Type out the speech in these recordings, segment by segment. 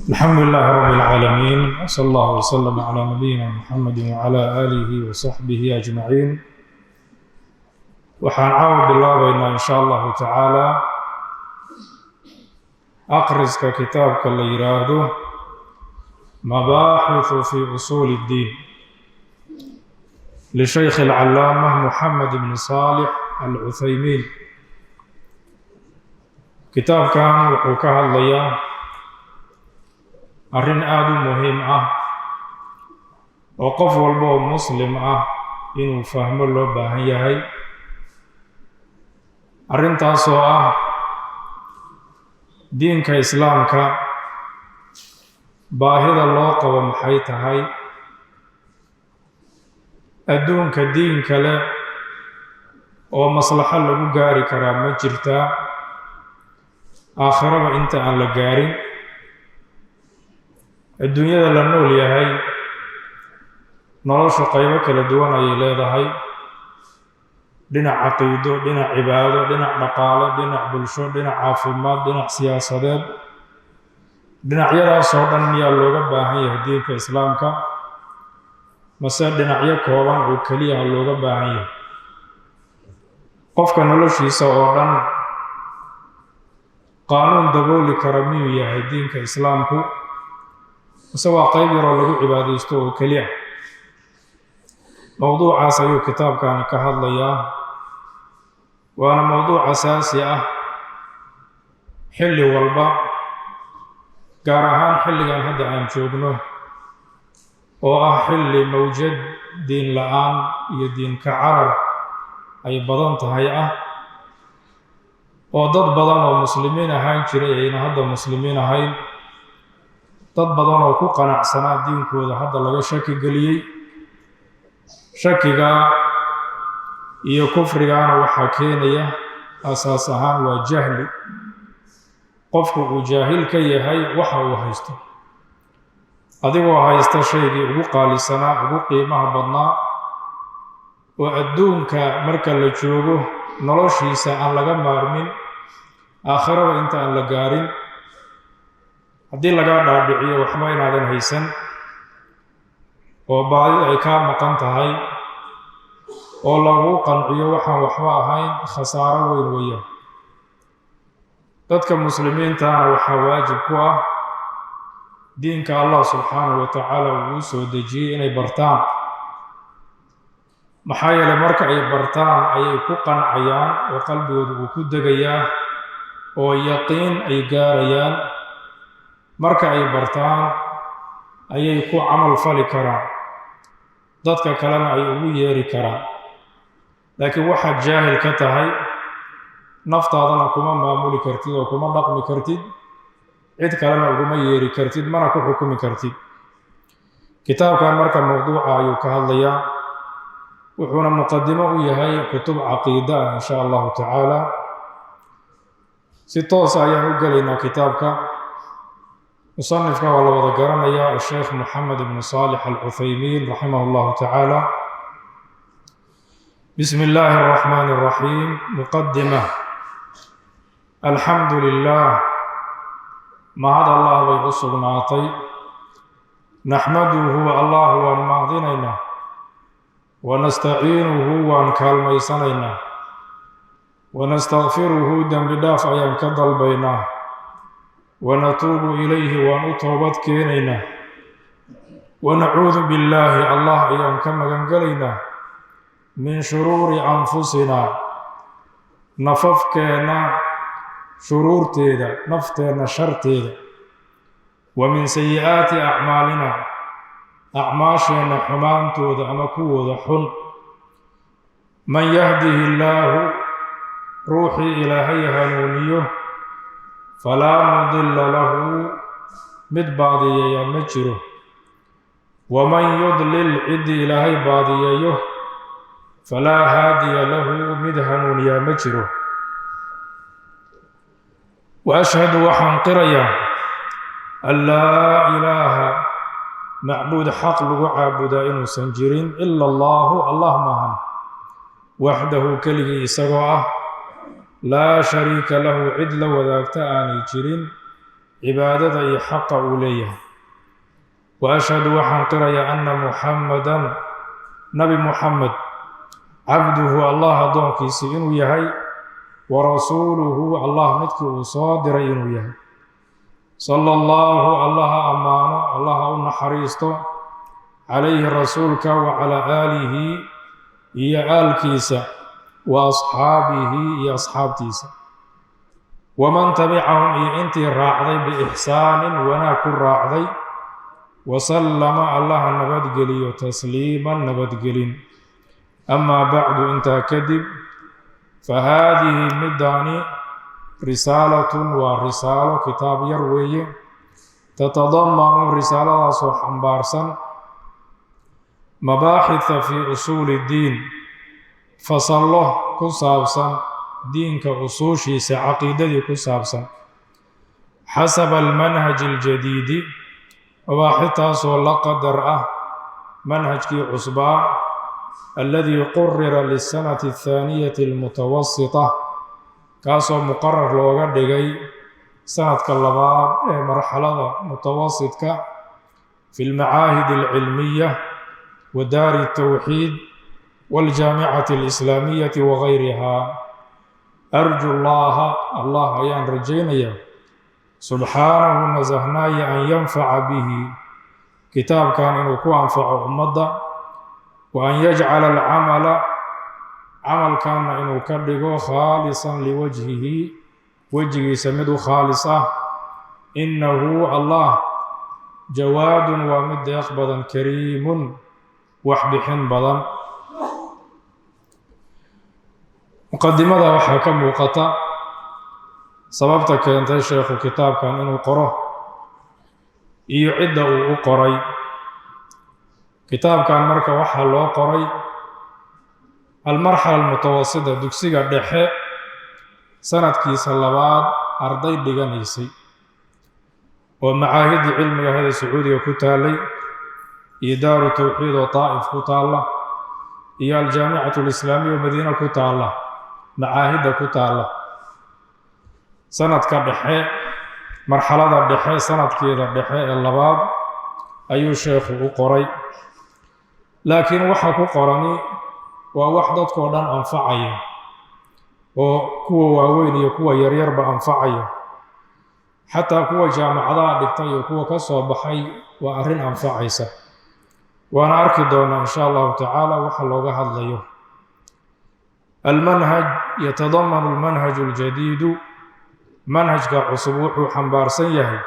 الحمد لله رب العالمين، وصلى الله وسلم على نبينا محمد وعلى آله وصحبه أجمعين. waxaan caawa bilaabaynaa in sha allahu tacaala akhriska kitaabka la yiraahdo mabaaxithu fi usuul اddiin lishaykh alcalaamah Muhammad ibn Saalix al-Uthaymiin. kitaabkan wuxuu ka hadlayaa arrin aada u muhiim ah oo qof walba oo muslim ah inuu fahmo loo baahan yahay. arrintaasoo ah diinka islaamka baahida loo qabo maxay tahay, adduunka diin kale oo maslaxo lagu gaari karaa ma jirtaa, aakhiraba inta aan la gaarin. adduunyada la nool yahay noloshu qaybo kala duwan ayay leedahay, dhinac caqiido, dhinac cibaado, dhinac dhaqaale, dhinac bulsho, dhinac caafimaad, dhinac siyaasadeed. dhinacyadaasoo dhan miyaa looga baahan yahay diinka islaamka, mase dhinacyo kooban oo keliya looga baahan yahay? qofka noloshiisa oo dhan qaanuun dabooli kara miyuu yahay diinka islaamku, mase waa qayb yaroo lagu cibaadaysto oo keliya? mowduucaas ayuu kitaabkani ka hadlayaa, waana mowduuc asaasi ah xilli walba, gaar ahaan xilligan hadda aan joogno oo ah xilli mawjad diin la-aan iyo diinka carar ay badan tahay ah, oo dad badan oo muslimiin ahaan jiray ayna hadda muslimiin ahayn, dad badan oo ku qanacsanaa diinkooda hadda laga shaki geliyey. shakiga iyo kufrigaana waxaa keenaya asaas ahaan waa jahli. qofku uu jaahil ka yahay waxa uu haysto. adigoo haysta shaygii ugu qaalisanaa, ugu qiimaha badnaa, oo adduunka marka la joogo noloshiisa aan laga maarmin, aakhiraba inta aan la gaarin, haddii lagaa dhaadhiciyo waxba inaadan haysan oo baadida ay kaa maqan tahay oo lagu qanciyo waxaan waxba ahayn, khasaaro weyn weeyaan. dadka muslimiintaana waxaa waajib ku ah diinka allah subxaanahu wa tacaala uu soo dejiyey inay bartaan. maxaa yeelay marka ay bartaan ayay ku qancayaan oo qalbigooda uu ku degayaa oo yaqiin ay gaarayaan. marka ay bartaan ayay ku camal fali karaan, dadka kalena ay ugu yeeri karaan. laakiin waxaad jaahil ka tahay, naftaadana kuma maamuli kartid oo kuma dhaqmi kartid, cid kalena uguma yeeri kartid, mana ku xukumi kartid. kitaabkan marka mowduuca ayuu ka hadlayaa, wuxuuna muqadimo u yahay kutub caqiida ah in sha allahu tacaala. si toos ayaan u gelaynaa kitaabka. musanifka waa la wada garanayaa, asheekh Muhammad ibn Saalix al-Uthaymiin raximah allahu tacaala. bismi illaahi araxmaani araxiim. muqadima. alxamdu lilah, mahad allah bay u sugnaatay. naxmaduhu allah waan mahadinaynaa, wanastaciinuhu waan kaalmaysanaynaa, wanastakfiruhu dembi dhaaf ayaan ka dalbaynaa, wanatuubu ilayhi waan u toobad keenaynaa, wanacuudu billaahi allah ayaan ka magangelaynaa min shuruuri anfusinaa, nafafkeenna shuruurteeda, nafteenna sharteeda, wa min sayi-aati acmaalinaa, acmaasheenna xumaantooda ama kuwooda xun. man yahdihi illaahu, ruuxii ilaahay hanuuniyo, falaa mudilla lahu, mid baadiyeeya ma jiro. waman yudlil, ciddii ilaahay baadiyeeyo, falaa haadiya lahu, mid hanuuniyaa ma jiro. wa ashhadu waxaan qirayaa an laa ilaaha, macbuud xaq lagu caabudaa inuusan jirin ila allaahu, allah maahan, waxdahu keligii isagoo ah, laa shariika lahu, cid la wadaagta aanay jirin, cibaadada iyo xaqa uu leeyahay. wa ashhadu waxaan qirayaa anna muxammadan nabi muxamed cabduhu allah addoonkiisii inuu yahay wa rasuuluhu allah midkii uu soo diray inuu yahay. sala allahu allaha ammaano allaha u naxariisto calayhi rasuulka wa calaa aalihi iyo aalkiisa wa asxaabihi iyo asxaabtiisa waman tabicahum iyo intii raacday biixsaanin wanaag ku raacday wasallama allaha nabadgeliyo tasliiman nabadgelin. amaa bacdu intaa kadib fahaadihi middaani risaalatun waa risaalo kitaab yar weeye tatadamanu risaaladaasoo xambaarsan mabaaxitha fii usuuli ddiin fasallo ku saabsan diinka usuushiisa caqiidadii ku saabsan xasaba almanhaji aljadiidi mabaaxitaasoo la qadar ah manhajkii cusbaa alladii qurira lisanati athaaniyati almutawasita kaasoo muqarar looga dhigay sanadka labaad ee marxalada mutawasitka fi lmacaahid alcilmiya wa daari altawxiid waaljaamicati alislaamiyati wagayrihaa. arju llaha allah ayaan rajaynayaa subxaanahu nasahnaaye an yanfaca bihi kitaabkan inuu ku anfaco ummadda wa an yajcala alcamala camalkanna inuu ka dhigo khaalisan liwajhihi wejigiisa mid u khaalis ah. innahu allah jawaadun waa mid deeq badan kariimun wax bixin badan. muqadimada waxaa ka muuqata sababta keentay sheekhu kitaabkan inuu qoro iyo cidda uu u qoray. kitaabkan marka waxaa loo qoray almarxala almutawasita dugsiga dhexe sanadkiisa labaad arday dhiganaysay oo macaahidii cilmiga ahada sacuudiga ku taallay iyo daaru tawxiid oo taa'if ku taalla iyo aljaamicatu alislaamiya oo madiina ku taalla macaahidda ku taalla. sanadka dhexe marxalada dhexe sanadkeeda dhexe ee labaad ayuu sheekhu u qoray. laakiin waxa ku qorani waa wax dadkoo dhan anfacaya oo kuwa waaweyn iyo kuwa yaryarba anfacaya. xataa kuwa jaamacadaha dhigtay iyo kuwa ka soo baxay waa arrin anfacaysa. waana arki doonaa in sha allahu tacaala waxa looga hadlayo. almanhaj yatadamanu almanhaju aljadiidu manhajka cusub wuxuu xambaarsan yahay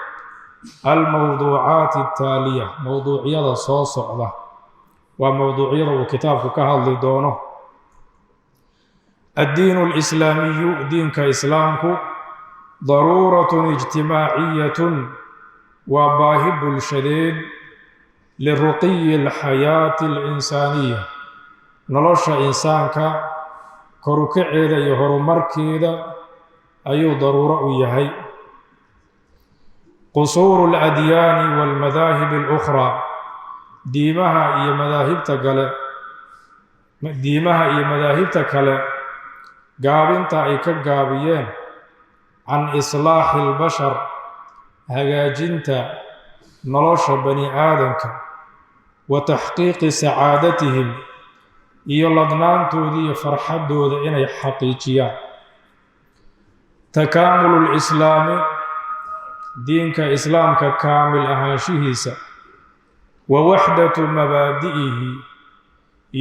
almowduucaati ataaliya mowduucyada soo socda waa mowduucyada uu kitaabku ka hadli doono. addiinu alislaamiyu diinka islaamku daruuratun ijtimaaciyatun waa baahi bulshadeed liruqiyi alxayaati alinsaaniya nolosha insaanka korukaceeda iyo horumarkeeda ayuu daruuro u yahay. qusuuru aladyaani waalmadaahib alukhraa diimaha iyo madaahibta kale gaabinta ay ka gaabiyeen can islaaxi albashar hagaajinta nolosha bani aadamka wa taxqiiqi sacaadatihim iyo ladnaantoodii iyo farxaddooda inay xaqiijiyaan. takaamulu lislaami diinka islaamka kaamil ahaanshihiisa wa waxdatu mabaadi'ihi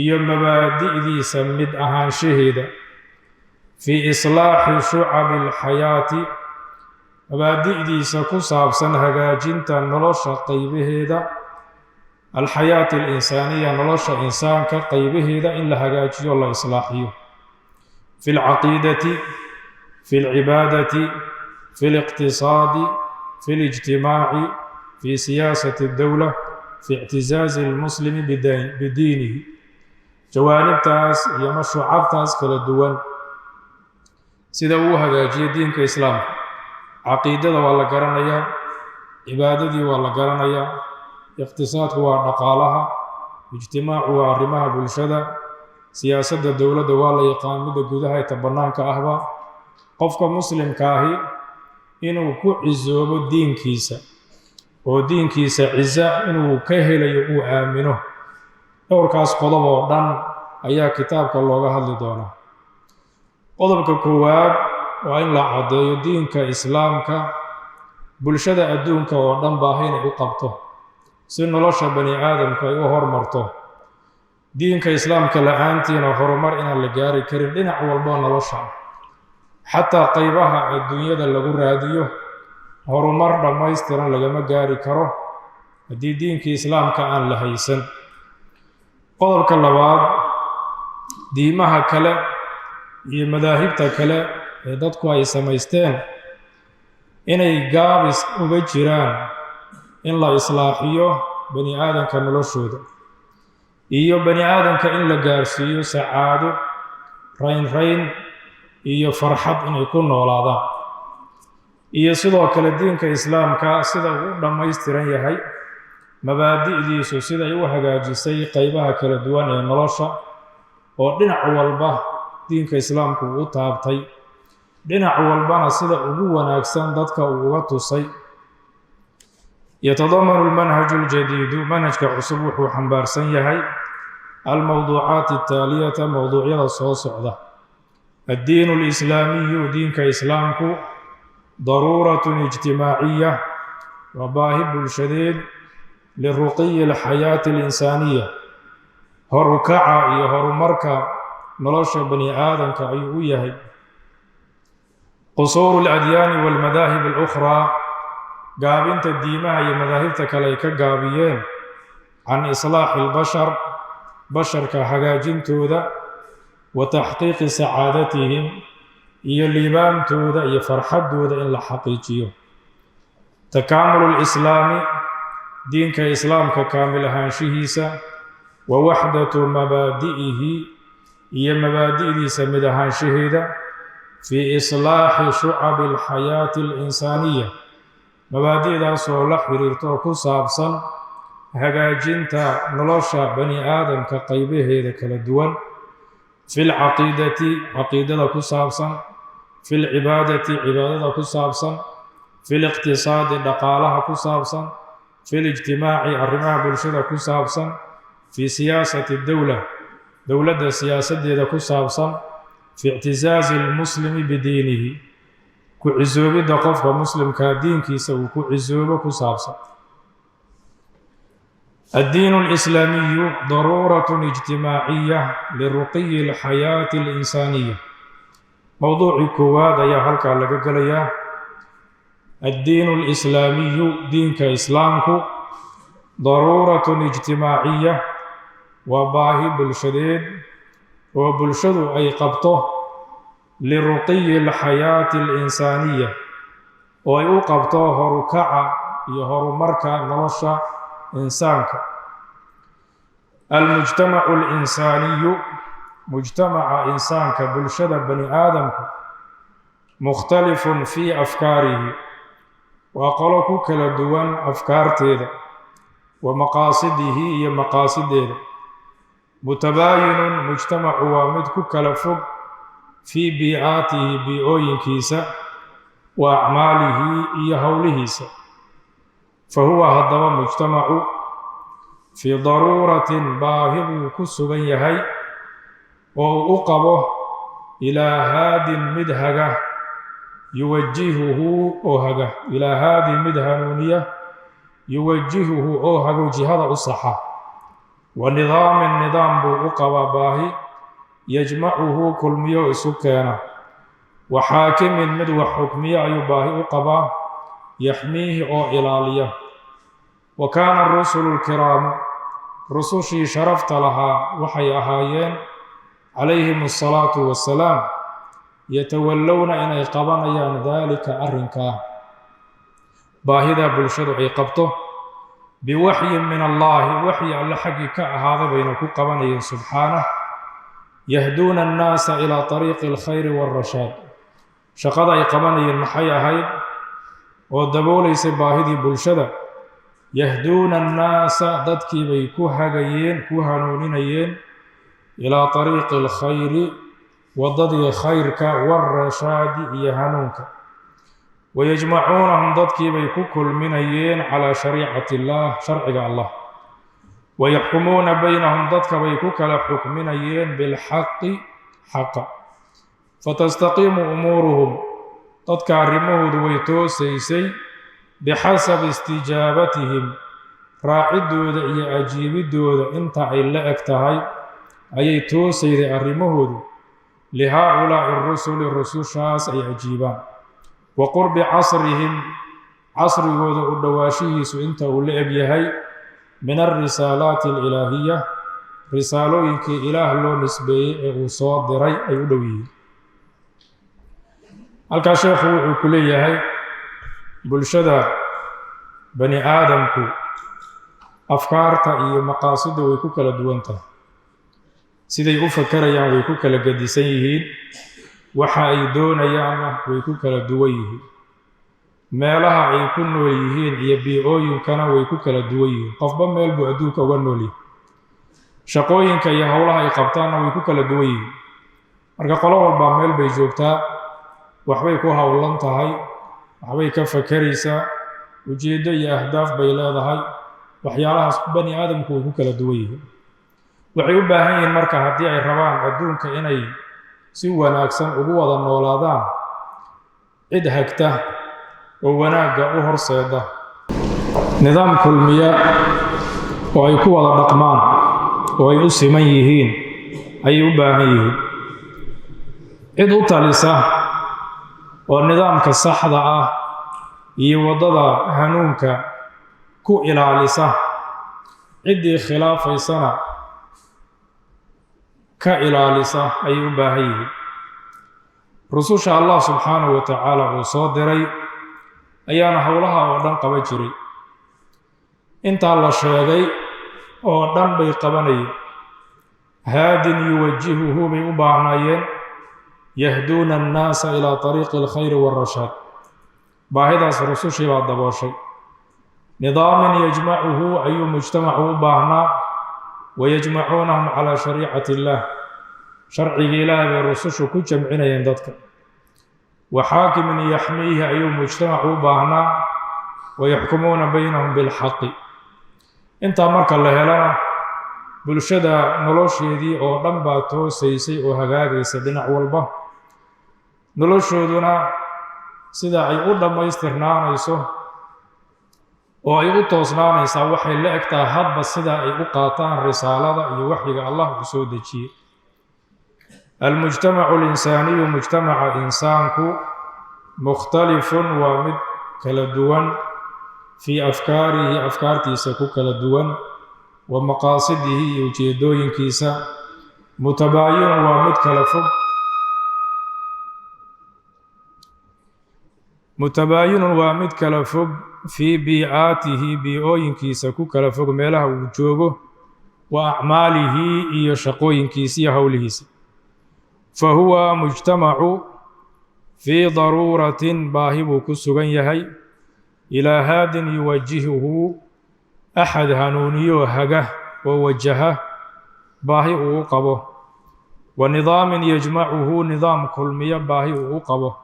iyo mabaadi'diisa mid ahaanshaheeda fii islaaxi shucabi alxayaati mabaadi'diisa ku saabsan hagaajinta nolosha qaybaheeda alxayaati alinsaaniya nolosha insaanka qaybaheeda in la hagaajiyo la islaaxiyo fi lcaqiidati fi lcibaadati fi liqtisaadi fi lijtimaaci fi siyaasati اdowla fi ictizaazi lmuslimi bidiinihi jawaanibtaas iyo mashuucabtaas kala duwan sida uu hagaajiyo diinka islaamka. caqiidada waa la garanayaa, cibaadadii waa la garanayaa, iqtisaadku waa dhaqaalaha, ijtimaacu waa arrimaha bulshada, siyaasadda dowladda waa la yaqaan midda gudaha eta bannaanka ahba. qofka muslimka ahi inuu ku cizoobo diinkiisa oo diinkiisa ciza inuu ka helayo uu aamino. dhowrkaas qodob oo dhan ayaa kitaabka looga hadli doonaa. qodobka koowaad waa in la caddeeyo diinka islaamka bulshada adduunka oo dhan baahi inay u qabto si nolosha bani aadamku ay u hormarto. diinka islaamka la-aantiina horumar inaan la gaari karin dhinac walbo nolosha, xataa qaybaha adduunyada lagu raadiyo horumar dhammaystiran lagama gaari karo haddii diinkii islaamka aan la haysan. qodobka labaad, diimaha kale iyo madaahibta kale ee dadku ay samaysteen inay gaabis uga jiraan in la islaaxiyo bani aadamka noloshooda iyo bani aadamka in la gaarsiiyo sacaado, raynrayn iyo farxad inay ku noolaadaan. iyo sidoo kale diinka islaamka sida uu u dhammaystiran yahay, mabaadi'diisu siday u hagaajisay qaybaha kala duwan ee nolosha oo dhinac walba diinka islaamku uu u taabtay, dhinac walbana sida ugu wanaagsan dadka uu uga tusay. yatadamanu almanhaju aljadiidu, manhajka cusub wuxuu xambaarsan yahay almowduucaat altaaliyata, mowduucyada soo socda. addiinu alislaamiyu, diinka islaamku daruuratun ijtimaaciya, waa baahi bulshadeed liruqiyi alxayaati alinsaaniya, horukaca iyo horumarka nolosha bani aadamka ayuu u yahay. qusuuru aladyaani waalmadaahib alukhraa, gaabinta diimaha iyo madaahibta kale ay ka gaabiyeen can islaaxi albashar, basharka hagaajintooda, wa taxqiiqi sacaadatihim, iyo liibaantooda iyo farxaddooda in la xaqiijiyo. takaamulu lislaami, diinka islaamka kaamil ahaanshihiisa, wa waxdatu mabaadi'ihi, iyo mabaadi'diisa mid ahaanshaheeda, fii islaaxi shucabi alxayaati alinsaaniya, mabaadi'daasoo la xiriirto oo ku saabsan hagaajinta nolosha bani aadamka qaybaheeda kala duwan. fi lcaqiidati, caqiidada ku saabsan, fi lcibaadati, cibaadada ku saabsan, fi liqtisaadi, dhaqaalaha ku saabsan, fi lijtimaaci, arrimaha bulshada ku saabsan, fi siyaasati dowla, dowladda siyaasadeeda ku saabsan, fi ictisaazi almuslimi bidiinihi, ku cisoobidda qofka muslimkaa diinkiisa uu ku cisoobo ku saabsan. addiinu alislaamiyu daruuratun ijtimaaciya liruqiyi alxayaati alinsaaniya, mowduucii koowaad ayaa halkaa laga gelayaa. addiinu alislaamiyu, diinka islaamku daruuratun ijtimaaciya, waa baahi bulshadeed oo bulshadu ay qabto liruqiyi alxayaati alinsaaniya, oo ay u qabto horukaca iyo horumarka nolosha insaanka. almujtamacu alinsaaniyu, mujtamaca insaanka, bulshada bani aadamku, mukhtalifun fii afkaarihi, waa qolo ku kala duwan afkaarteeda, wa maqaasidihi, iyo maqaasideeda. mutabaayinun, mujtamacu waa mid ku kala fog fii biicaatihi, bii'ooyinkiisa, wa acmaalihi, iyo howlihiisa. fa huwa haddaba mujtamacu fii daruuratin, baahi buu ku sugan yahay oo uu u qabo ilaa haadin mid haga, yuwajihuhu oo haga, ilaa haadin mid hanuuniya, yuwajihuhu oo hago jihada u saxa. wa nidaamin, nidaam buu u qabaa baahi, yajmacuhu kulmiyo isu keena. wa xaakimin, mid wax xukmiyo ayuu baahi u qabaa, yaxmiihi oo ilaaliya. wa kaana arusulu lkiraamu, rusushii sharafta lahaa waxay ahaayeen calayhim asalaatu wassalaam, yatawallowna inay qabanayaan daalika arrinkaa, baahida bulshadu ay qabto, biwaxyin min allaahi, waxyi alle xaggii ka ahaaday bayna ku qabanayeen subxaanah. yahduuna annaasa ilaa طariiqi alkhayri waalrashaad, shaqada ay qabanayeen maxay ahayd oo daboolaysa baahidii bulshada? yahduuna annaasa, dadkii bay ku hagayeen, ku hanuuninayeen, ilaa طariiqi alkhayri, waddadii khayrka, waalrashaadi, iyo hanuunka. wayajmacuunahum dadkii bay ku kulminayeen calaa shariicati illaah sharciga allah wayaxkumuuna baynahum dadka bay ku kala xukminayeen bilxaqi xaqa fatastaqiimu umuuruhum dadka arrimahoodu way toosaysay bixasabi istijaabatihim raacidooda iyo ajiibidooda inta ay la eg tahay ayay toosayday arrimahoodu lihaa-ulaa'i rusuli rusushaas ay ajiibaan wa qurbi casrihim casrigooda u dhowaashihiisu inta uu la eg yahay min alrisaalaati alilaahiya risaalooyinkii ilaah loo nisbeeyey ee uu soo diray ay u dhow yihiin halkaa sheekhu wuxuu ku leeyahay bulshada bani aadamku afkaarta iyo maqaasidda way ku kala duwan tahay siday u fakarayaan way ku kala gedisan yihiin waxa ay doonayaanna way ku kala duwan yihiin meelaha ay ku nool yihiin iyo biicooyinkana way ku kala duwan yihiin qofba meel buu adduunka uga nool yahay shaqooyinka iyo howlaha ay qabtaanna way ku kala duwan yihiin marka qolo walbaa meel bay joogtaa waxbay ku howlan tahay waxbay ka fakaraysaa ujeeddo iyo ahdaaf bay leedahay waxyaalahaas bani aadamku way ku kala duwan yihiin waxay u baahan yihiin marka haddii ay rabaan adduunka inay si wanaagsan ugu wada noolaadaan cid hagta oo wanaagga u horseeda nidaam kulmiya oo ay ku wada dhaqmaan oo ay u siman yihiin ayay u baahan yihiin cid u talisa oo nidaamka saxda ah iyo waddada hanuunka ku ilaalisa ciddii khilaafaysana ka ilaalisa ayay u baahan yihiin rususha allah subxaanahu wa tacaala uu soo diray ayaana howlaha oo dhan qaban jiray intaa la sheegay oo dhan bay qabanayeen haadin yuwajihuhu bay u baahnaayeen yahduuna annaasa ilaa طariiqi alkhayri wاlrashaad baahidaas rusushii baa dabooshay nidaamin yajmacuhu ayuu mujtamacu u baahnaa wayajmacuunahum calaa shariicati illaah sharcigii ilaahay bay rusushu ku jamcinayeen dadka wa xaakimin yaxmiihi ayuu mujtamacu u baahnaa wayaxkumuuna baynahum bilxaqi intaa marka la helana bulshada nolosheedii oo dhan baa toosaysay oo hagaagaysa dhinac walba noloshooduna sida ay u dhammaystirnaanayso oo ay u toosnaanaysaa waxay la egtahay hadba sida ay u qaataan risaalada iyo waxyiga allah uu soo dejiyey almujtamacu alinsaaniyu mujtamaca insaanku mukhtalifun waa mid kala duwan fii afkaarihi afkaartiisa ku kala duwan wa maqaasidihi iyo ujeedooyinkiisa mutabaayinun waa mid kala fog mutabaayinun waa mid kala fog fii biicaatihi biicooyinkiisa ku kala fog meelaha uu joogo wa acmaalihi iyo shaqooyinkiisa iyo howlihiisa fa huwa mujtamacu fii daruuratin baahi buu ku sugan yahay ilaa haadin yuwajihuhu axad hanuuniyo haga oo wajaha baahi uu u qabo wa nidaamin yajmacuhu nidaam kulmiyo baahi uu u qabo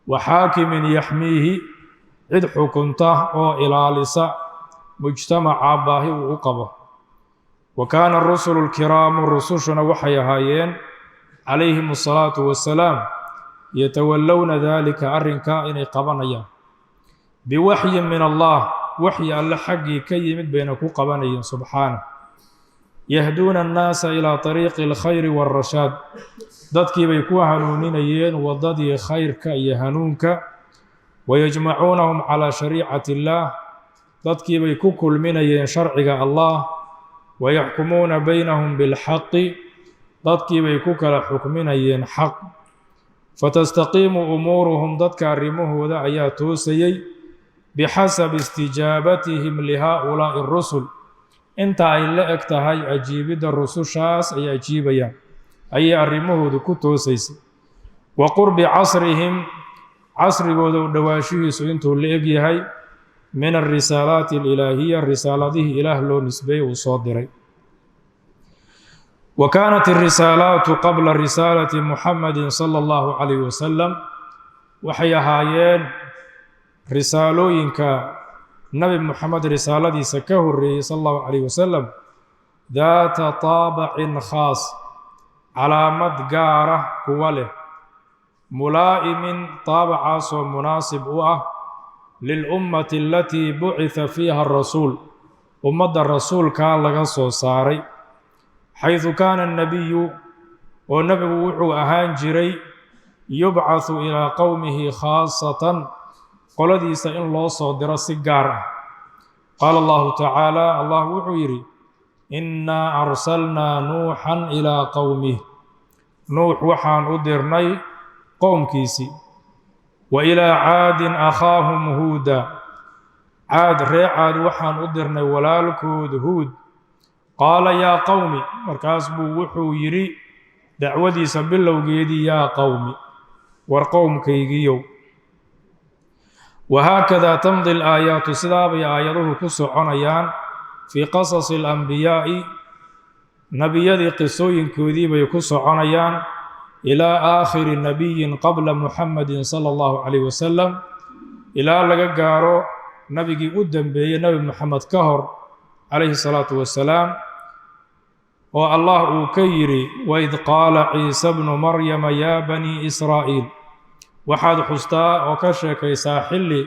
wa xaakimin yaxmiihi cid xukunta oo ilaalisa mujtamaca baahi uu u qabo wa kaana arusulu alkiraamu rusushuna waxay ahaayeen calayhim asalaatu wassalaam yatawallowna daalika arrinkaa inay qabanayaan biwaxyin min allah waxyi alle xaggii ka yimid bayna ku qabanayeen subxaanah yahduuna annaasa ilaa طariiqi alkhayri wاlrashaad dadkii bay ku hanuuninayeen waddadii khayrka iyo hanuunka wayajmacuunahum calaa shariicati illaah dadkii bay ku kulminayeen sharciga allah wayaxkumuuna baynahum bilxaqi dadkii bay ku kala xukminayeen xaq fatastaqiimu umuuruhum dadka arrimahooda ayaa toosayey bixasabi istijaabatihim lihaa-ulaa'i rusul inta ay la eg tahay ajiibidda rusushaas ay ajiibayaan ayay arrimahoodu ku toosaysay wa qurbi casrihim casrigooda u dhowaashihiisu intuu la eg yahay min alrisaalaati alilaahiya risaaladihii ilaah loo nisbeeyey uu soo diray wa kaanat alrisaalaatu qabla risaalati muxamadi sala allahu calayh wasalam waxay ahaayeen risaalooyinka nabi moxamed risaaladiisa ka horreeyey sala allahu calayh wasalam daata taabacin khaas calaamad gaara kuwa leh mulaa'imin taabacaasoo munaasib u ah lilummati alatii bucitha fiiha arasuul ummadda rasuulkaa laga soo saaray xaydu kaana annabiyu oo nebigu wuxuu ahaan jiray yubcathu ilaa qowmihi khaasatan qoladiisa in loo soo diro si gaar ah qaala allahu tacaala allah wuxuu yidhi innaa arsalnaa nuuxan ilaa qowmih nuux waxaan u dirnay qowmkiisii wa ilaa caadin akhaahum huuda caad ree caad waxaan u dirnay walaalkood huud qaala yaa qowmi markaas buu wuxuu yidhi dacwadiisa bilowgeedii yaa qowmi war qowmkaygiyow wahaakadaa tamdi alaayaatu sidaabay aayaduhu ku soconayaan fii qasasi alambiyaa'i nebiyadii qisooyinkoodii bay ku soconayaan ilaa aakhiri nabiyin qabla muxamedin sala allahu calayh wasalam ilaa laga gaaro nebigii u dembeeyey nebi moxamed ka hor calayhi salaatu wasalaam oo allah uu ka yidhi waid qaala ciisa bnu maryama yaa banii israa'iil waxaad xustaa oo ka sheekaysaa xilli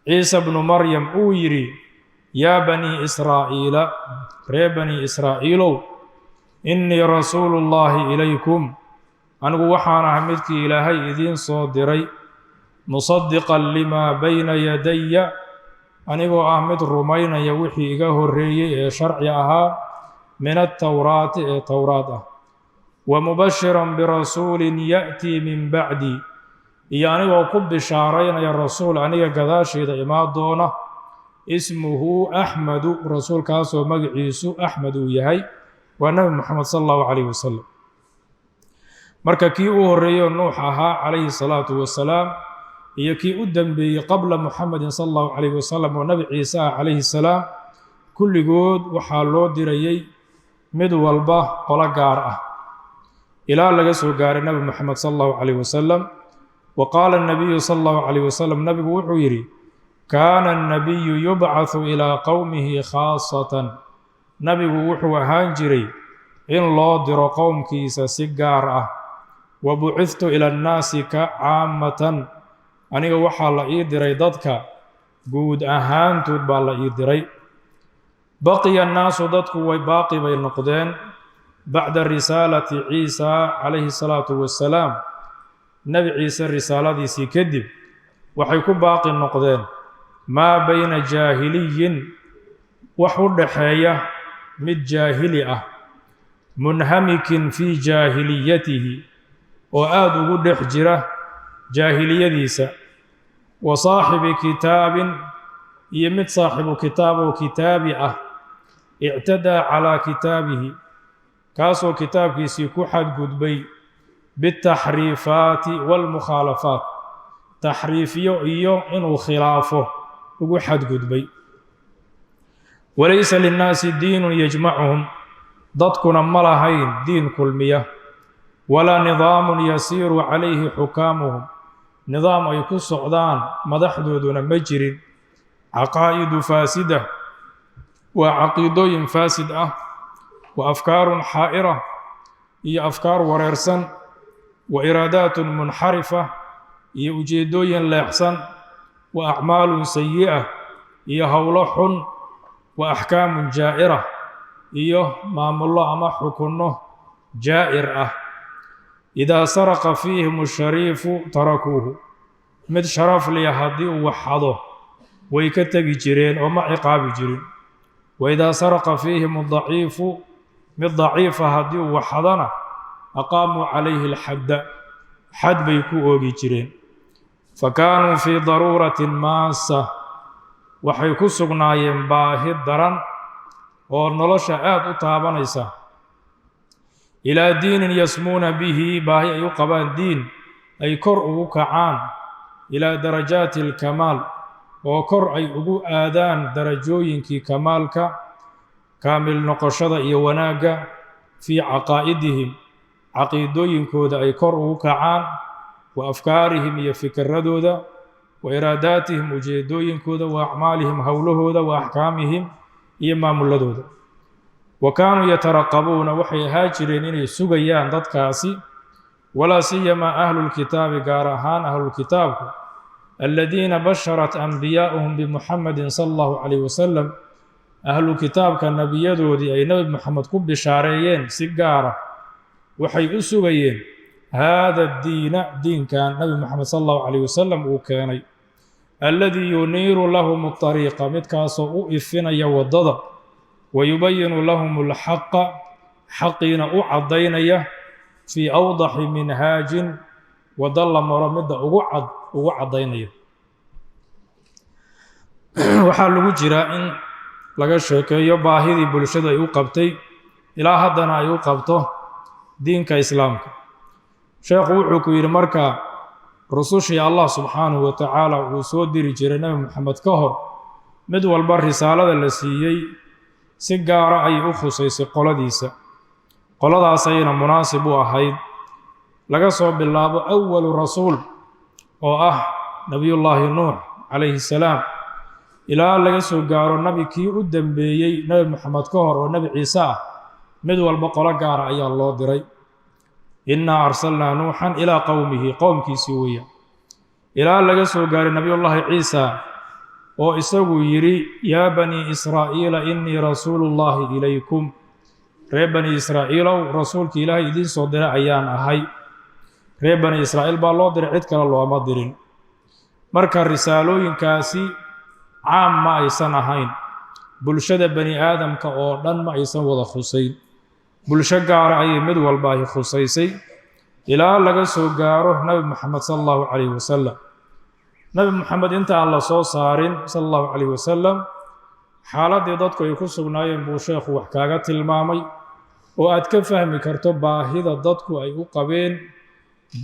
ciise bnu maryam uu yidhi yaa banii israa'iila ree banii israa'iilow innii rasuulullaahi ilaykum anigu waxaan ahay midkii ilaahay idiin soo diray musadiqan limaa bayna yadaya anigoo ah mid rumaynaya wixii iga horreeyey ee sharci ahaa min altawraati ee towraad ah wa mubashiran birasuulin ya'tii min bacdi iyo anigoo ku bishaaraynaya rasuul aniga gadaasheeda imaan doona ismuhu axmedu rasuulkaasoo magaciisu axmed uu yahay waa nebi moxamed sala allahu calayh wasalam marka kii u horreeyo nuux ahaa calayhi salaatu wasalaam iyo kii u dembeeyey qabla muxamedin sala allahu calayh wasalam oo nebi ciise ah calayhi salaam kulligood waxaa loo dirayey mid walba qolo gaar ah ilaa laga soo gaaray nebi moxamed sala allahu calayh wasalam wa qaala annabiyu sala allahu calayh wasalam nebigu wuxuu yidhi kaana annabiyu yubcathu ilaa qowmihi khaasatan nebigu wuxuu ahaan jiray in loo diro qowmkiisa si gaar ah wa bucithtu ila annaasi ka caamatan aniga waxaa la ii diray dadka guud ahaantood baa la ii diray baqiya annaasu dadku way baaqi bay noqdeen bacda risaalati ciisa calayhi salaatu wasalaam nebi ciise risaaladiisii kadib waxay ku baaqi noqdeen maa bayna jaahiliyin wax u dhaxeeya mid jaahili ah munhamikin fii jaahiliyatihi oo aada ugu dhex jira jaahiliyadiisa wa saaxibi kitaabin iyo mid saaxibu kitaab oo kitaabi ah ictadaa calaa kitaabihi kaasoo kitaabkiisii ku xadgudbay biاtaxriifaati wاlmukhaalafaat taxriifyo iyo inuu khilaafo ugu xadgudbay walaysa linnaasi diinun yajmacuhum dadkuna ma lahayn diin kulmiya walaa nidaamun yasiiru calayhi xukaamuhum nidaam ay ku socdaan madaxdooduna ma jirin caqaa'idu faasida waa caqiidooyin faasid ah wa afkaarun xaa'ira iyo afkaar wareersan wa iraadaatun munxarifa iyo ujeeddooyin leexsan wa acmaalun sayi'a iyo howlo xun wa axkaamun jaa'ira iyo maamullo ama xukunno jaa'ir ah idaa saraqa fiihim ashariifu tarakuuhu mid sharaf liya haddii uu waxxado way ka tegi jireen oo ma ciqaabi jirin wa idaa saraqa fiihim adaciifu mid daciifa haddii uu waxxadana aqaamuu calayhi alxadda xad bay ku oogi jireen fa kaanuu fii daruuratin maasa waxay ku sugnaayeen baahi daran oo nolosha aad u taabanaysa ilaa diinin yasmuuna bihi baahi ay u qabaan diin ay kor ugu kacaan ilaa darajaati alkamaal oo kor ay ugu aadaan darajooyinkii kamaalka kaamil noqoshada iyo wanaagga fii caqaa'idihim caqiidooyinkooda ay kor ugu kacaan wa afkaarihim iyo fikiradooda وإراداتهم وجيدوين كودا وأعمالهم هولهودا وأحكامهم إمام اللدودا وكانوا يترقبون وحي هاجرين إني سجيان ضدكاسي ولا سيما أهل الكتاب قارهان أهل الكتاب الذين بشرت أنبياؤهم بمحمد صلى الله عليه وسلم أهل الكتاب كان نبي يدودي أي نبي محمد كب بشاريين سجارة وحي أسجيين هذا الدين دين كان نبي محمد صلى الله عليه وسلم وكان الذي ينير لهم الطريق متكاسو إفنا يوضد ويبين لهم الحق حقين أعضين في أوضح منهاج وضل مرمد أعضين وحال جرا إن لغا شيكيو باهدي بلشده أي قبتي إلى هدنا أي قبته دينك إسلامك شيخ وحكو يرمركا رسوشي الله سبحانه وتعالى وسودي رجرنا محمد كهر مدو البر رسالة لسيي سيجارة أي أخصيص قلديسة قلدا سينا مناسب وحيد لقصوا بالله أول رسول نبي الله نوح عليه السلام إلى لقصوا قارو النبي كي قدام بيي نبي محمد كهر ونبي عيسى مدو البقرة قارة أي الله دري إنا أرسلنا نوحا إلى قومه قوم كيسوية إلى لقصوا قال نبي الله عيسى وإسوي يري يا بني إسرائيل إني رسول الله إليكم ريب بني إسرائيل ورسولك إلهي إذن صدر أيان أهي ريب بني إسرائيل بالله در عدك الله ما درين مركا الرسالوين كاسي عام ما أيسان أهين بلشد بني آدم كأوردن ما أيسان وضا خسين بلشد قار أي مدو الباهي خسيسي إلى لقصوا قاره نبي محمد صلى الله عليه وسلم نبي محمد انت الله soo saarin sallallahu alayhi wasallam xaaladii dadku ay ku sugnaayeen buu sheekhu wax kaaga tilmaamay oo aad ka fahmi karto baahida dadku ay u qabeen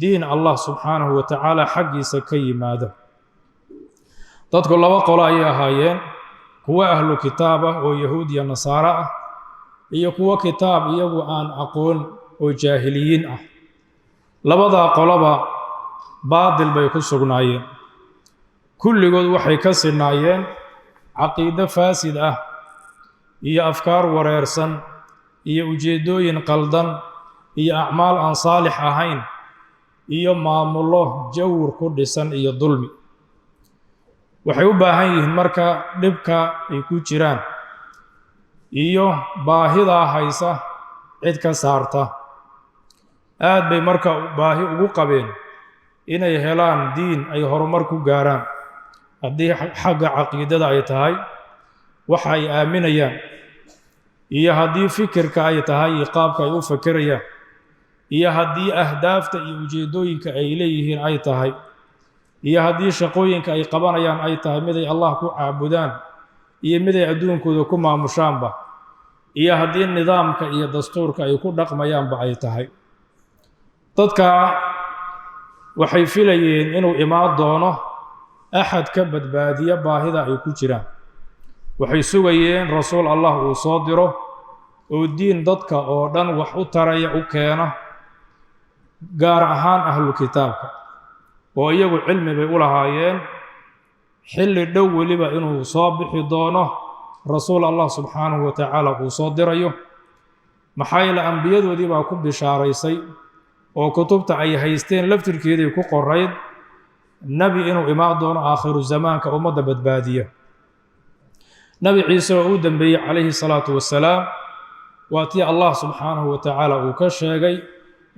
diin Allah subhanahu wa ta'ala xaqiisa ka yimaada dadku laba qolo ay ahaayeen kuwa ahlu kitaaba oo yahuud iyo nasaara ah iyo kuwa kitaab iyagu aan aqoon oo jaahiliin ah labada qoloba baadil bay ku sugnaayeen kulligood waxay ka sinaayeen caqiido faasid ah iyo afkaar wareersan iyo ujeedooyin qaldan iyo acmaal aan saalix ahayn iyo maamulo jawr ku dhisan iyo dulmi waxay u baahan yihiin marka dhibka ay ku jiraan iyo baahida haysa cid ka saarta aad bay marka baahi ugu qabeen inay helaan diin ay horumar ku gaaraan haddii xagga caqiidada ay tahay waxa ay aaminayaan iyo haddii fikirka ay tahay iyo qaabka ay u fakirayaan iyo haddii ahdaafta iyo ujeedooyinka ay leeyihiin ay tahay iyo haddii shaqooyinka ay qabanayaan ay tahay mid ay Allah ku caabudaan iyo mid ay adduunkooda ku maamushaanba iyo haddii nidaamka iyo dastuurka ay ku dhaqmayaanba ay tahay dadka waxay filayeen inuu imaan doono أحد كبدبادية باهدة أي كجران وحيسوغيين رسول الله وصادره ودين ضدك أوردان وحوتريا وكينا قارعهان أهل الكتاب وإيقو علم بيقولهايين حل الدو لبا إنه صابح دونه رسول الله سبحانه وتعالى وصادره محايل أنبياد ودي باكو بشاريسي وكتبت أي هيستين لفتر كيدي كو قريد نبي إنه إمام دون آخر الزمان كأمة بدبادية نبي عيسى ودن بي عليه الصلاة والسلام واتي الله سبحانه وتعالى وكشاقي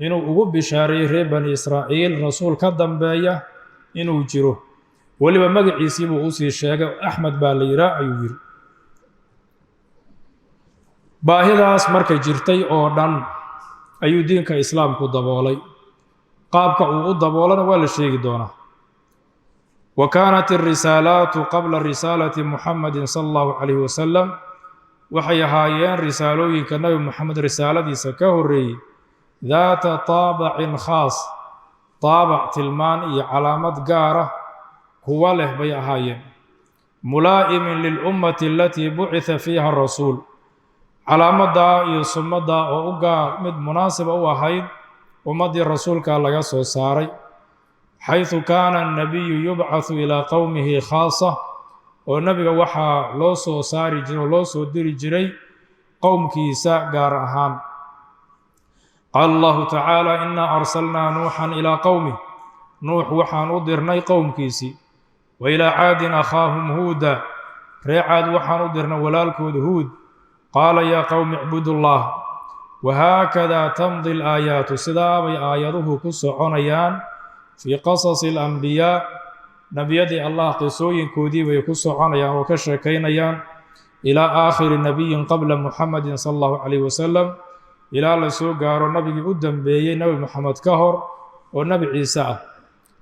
إنه أقب بشاريه بني إسرائيل رسول كدن بي إنه جيروه ولما مقع عيسى وأوسي الشاقي أحمد باليراء يوير باهداس مركي جرتي أوردان أيو دينك إسلام كدبولي قابك أو دبولنا ولا شيء دونه وكانت الرسالات قبل رسالة محمد صلى الله عليه وسلم وحي هايين رسالوي كنبي محمد رسالة سكهري ذات طابع خاص طابع تلمان علامة قارة هو له بي هايين ملائم للأمة التي بعث فيها الرسول علامة دا يسمى دا وقع مد مناسب أو هايين ومضي الرسول كالله يسو ساري xayثu kaana الnabiyu yubcaثu ilىa qowmihi khaasa oo nebiga waxaa loo soo saari jiray oo loo soo diri jiray qowmkiisa gaar ahaan. qaala allahu tacaala inaa arsalnaa nuuxan ilىa qowmih, nuux waxaan u dirnay qowmkiisii. wa ilىa caadin akhaahum huuda, ree caad waxaan u dirnay walaalkooda huud. qaala yaa qowmi icbudu llah. wahaakadaa tamdi alaayaatu, sidaa bay aayaduhu ku soconayaan fii qasasi alambiyaa, nebiyadii allah qisooyinkoodii bay ku soconayaan oo ka sheekaynayaan ilaa aakhiri nabiyin qabla muxamedin sala allahu calayh wasalam, ilaa la soo gaaro nebigii u dembeeyey nebi moxamed ka hor oo nebi ciise ah.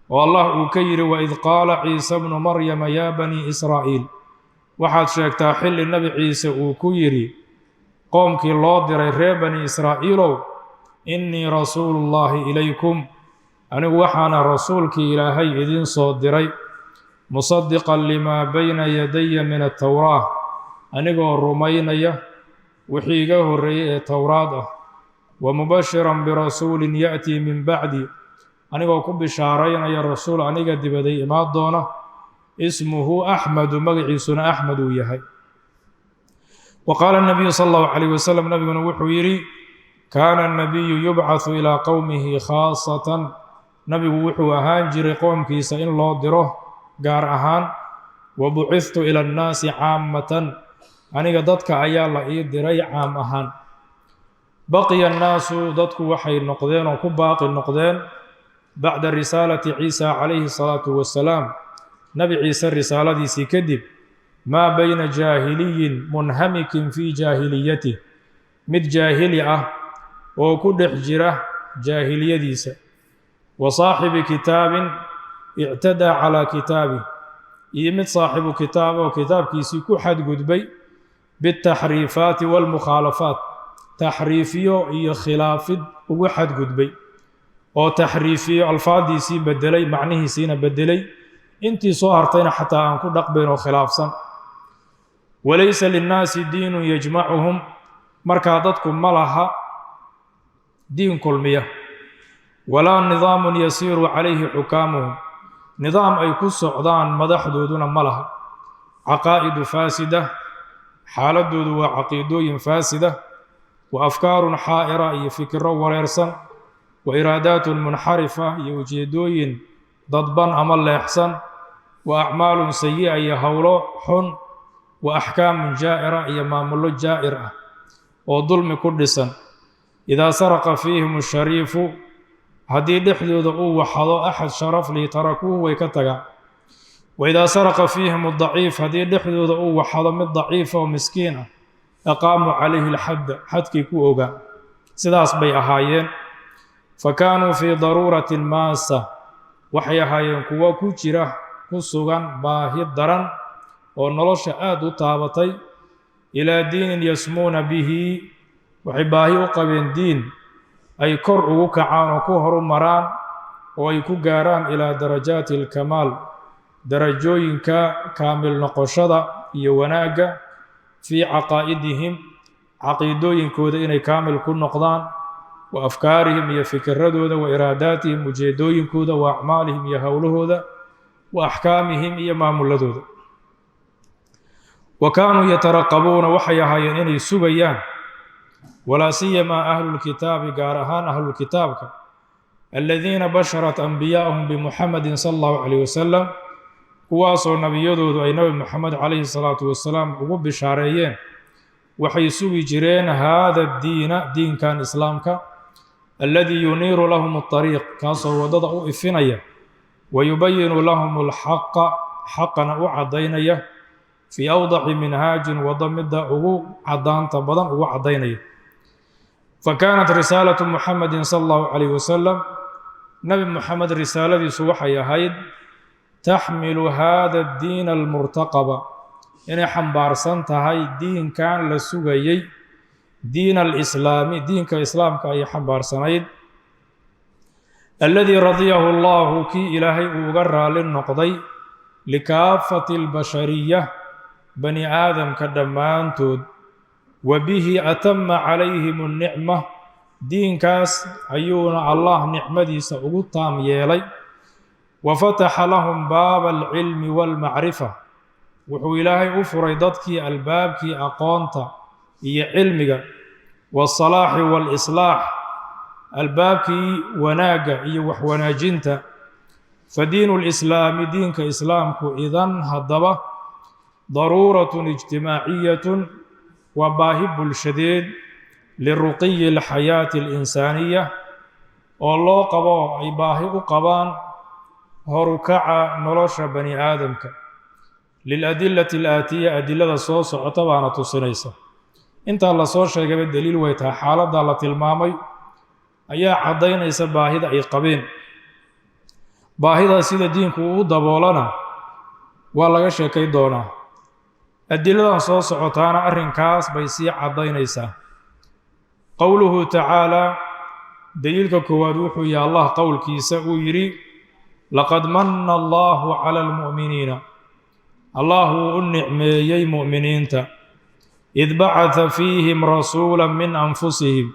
oo allah uu ka yidhi waid qaala ciise bnu maryama yaa banii israa'iil, waxaad sheegtaa xilli nebi ciise uu ku yidhi qoomkii loo diray reer bani israa'iilow, innii rasuulullaahi ilaykum, anigu waxaana rasuulkii ilaahay idiin soo diray, musadiqan limaa bayna yadaya min atowraah, anigoo rumaynaya wixii iga horreeyey ee towraad ah, wa mubashiran birasuulin ya'tii min bacdi, anigoo ku bishaaraynaya rasuul aniga dibaday imaan doona, ismuhu axmedu, magaciisuna axmed uu yahay. wa qaala الnabiyu sala allahu calayh wasalam, nabiguna wuxuu yidhi kaana الnabiyu yubcaثu ilىa qowmihi khaasatan, nabigu wuxuu ahaan jiray qoomkiisa in loo diro gaar ahaan. wa bucithtu ilى اnnaasi caamatan, aniga dadka ayaa la ii diray caam ahaan. baqiya annaasu, dadku waxay noqdeen oo ku baaqi noqdeen bacda risaalati ciisa calayhi الsalaatu wasalaam, nebi ciise risaaladiisii kadib, maa bayna jaahiliyin munhamikin fii jaahiliyatih, mid jaahili ah oo ku dhex jira jaahiliyadiisa, wa saaxibi kitaabin ictadaa calaa kitaabih, iyo mid saaxibu kitaab oo kitaabkiisii ku xadgudbay biاtaxriifaati wاlmukhaalafaat, taxriifiyo iyo khilaafid ugu xadgudbay, oo taxriifiyo alfaaddiisii bedelay, macnihiisiina bedelay, intii soo hartayna xataa aan ku dhaqbayn oo khilaafsan. walaysa linnaasi diinun yajmacuhum, markaa dadku ma laha diin kulmiya, walaa nidaamun yasiiru calayhi xukaamuhum, nidaam ay ku socdaan madaxdooduna ma laha. caqaa'idu faasida, xaaladoodu waa caqiidooyin faasida, wa afkaarun xaa'ira iyo fikiro wareersan, wa iraadaatun munxarifa iyo ujeedooyin dadban ama leexsan, wa acmaalun sayi'a iyo howlo xun, wa axkaamun jaa'ira iyo maamullo jaa'ir ah oo dulmi ku dhisan. idaa saraqa fiihim ashariifu, haddii dhexdooda uu waxado axad sharaf lii tarakuuhu way ka tagaan. wa idaa saraqa fiihim adaciif, haddii dhexdooda uu waxado mid daciifa oo miskiin ah, aqaamuu calayhi alxadda, xadkii ku ogaa. sidaas bay ahaayeen. fa kaanuu fii daruuratin maasa, waxay ahaayeen kuwo ku jira, ku sugan baahi daran oo nolosha aad u taabatay, ilaa diinin yasmuuna bihi, waxay baahi u qabeen diin ay kor ugu kacaan oo ku horu maraan, oo ay ku gaaraan ilaa darajaati alkamaal, darajooyinka kaamil noqoshada iyo wanaagga, fii caqaa'idihim, caqiidooyinkooda inay kaamil ku noqdaan, wa afkaarihim iyo fikiradooda, wa iraadaatihim ujeedooyinkooda, wa acmaalihim iyo howlahooda, wa axkaamihim iyo maamuladooda. wa kaanuu yataraqabuuna, waxay ahaayeen inay sugayaan, walaa siyamaa ahlulkitaabi, gaar ahaan ahlulkitaabka, aladiina basharat anbiyaa'ahum bimuxamedin sala allahu calayh wasalam, kuwaasoo nebiyadoodu ay nebi moxamed calayhi salaatu wasalaam ugu bishaareeyeen, waxay sugi jireen haada diina, diinkan islaamka, alladii yuniiru lahum اطariiq, kaasoo waddada u ifinaya, wa yubayinu lahum alxaqa, xaqana u caddaynaya, fii awdaxi minhaajin, waddo midda ugu caddaanta badan ugu caddaynaya. fa kaanat risaalatu muxamedin sala allahu calayh wasalam, nebi moxamed risaaladiisu waxay ahayd taxmilu haada addiina almurtaqaba, inay xambaarsan tahay diinkan la sugayey, diin alislaami, diinka islaamka ayay xambaarsanayd, alladii radiyahu allahu, kii ilaahay uu uga raali noqday, likaafati albashariya, bani aadamka dhammaantood, wa bihi atama calayhim annicma, diinkaas ayuuna allah nicmadiisa ugu taam yeelay, وفتح لهم باب العلم والمعرفة وحو إلهي أفري ضدكي البابكي أقونتا هي علمك والصلاح والإصلاح البابكي وناقة هي وحوناجنتا فدين الإسلام دينك إسلامك إذن هضبة ضرورة اجتماعية وباهب الشديد للرقي الحياة الإنسانية والله قبا أي باهب قبان هركع نرش بني آدمك للأدلة الآتية أدلة الصوص عطبانة تصنيسة انت الله صوص شيء بالدليل ويتها حالة دالة المامي أيا عضين إيسا باهد أي قبين باهد سيدة دينك ودبولنا ولا شيء دونا أدلة الصوص عطانا أرنكاس بيسي عضين إيسا قوله تعالى دليلك كوادوح يا الله قول كيسا ويري لقد من الله على المؤمنين الله النعمي مؤمنين إذ بعث فيهم رسولا من أنفسهم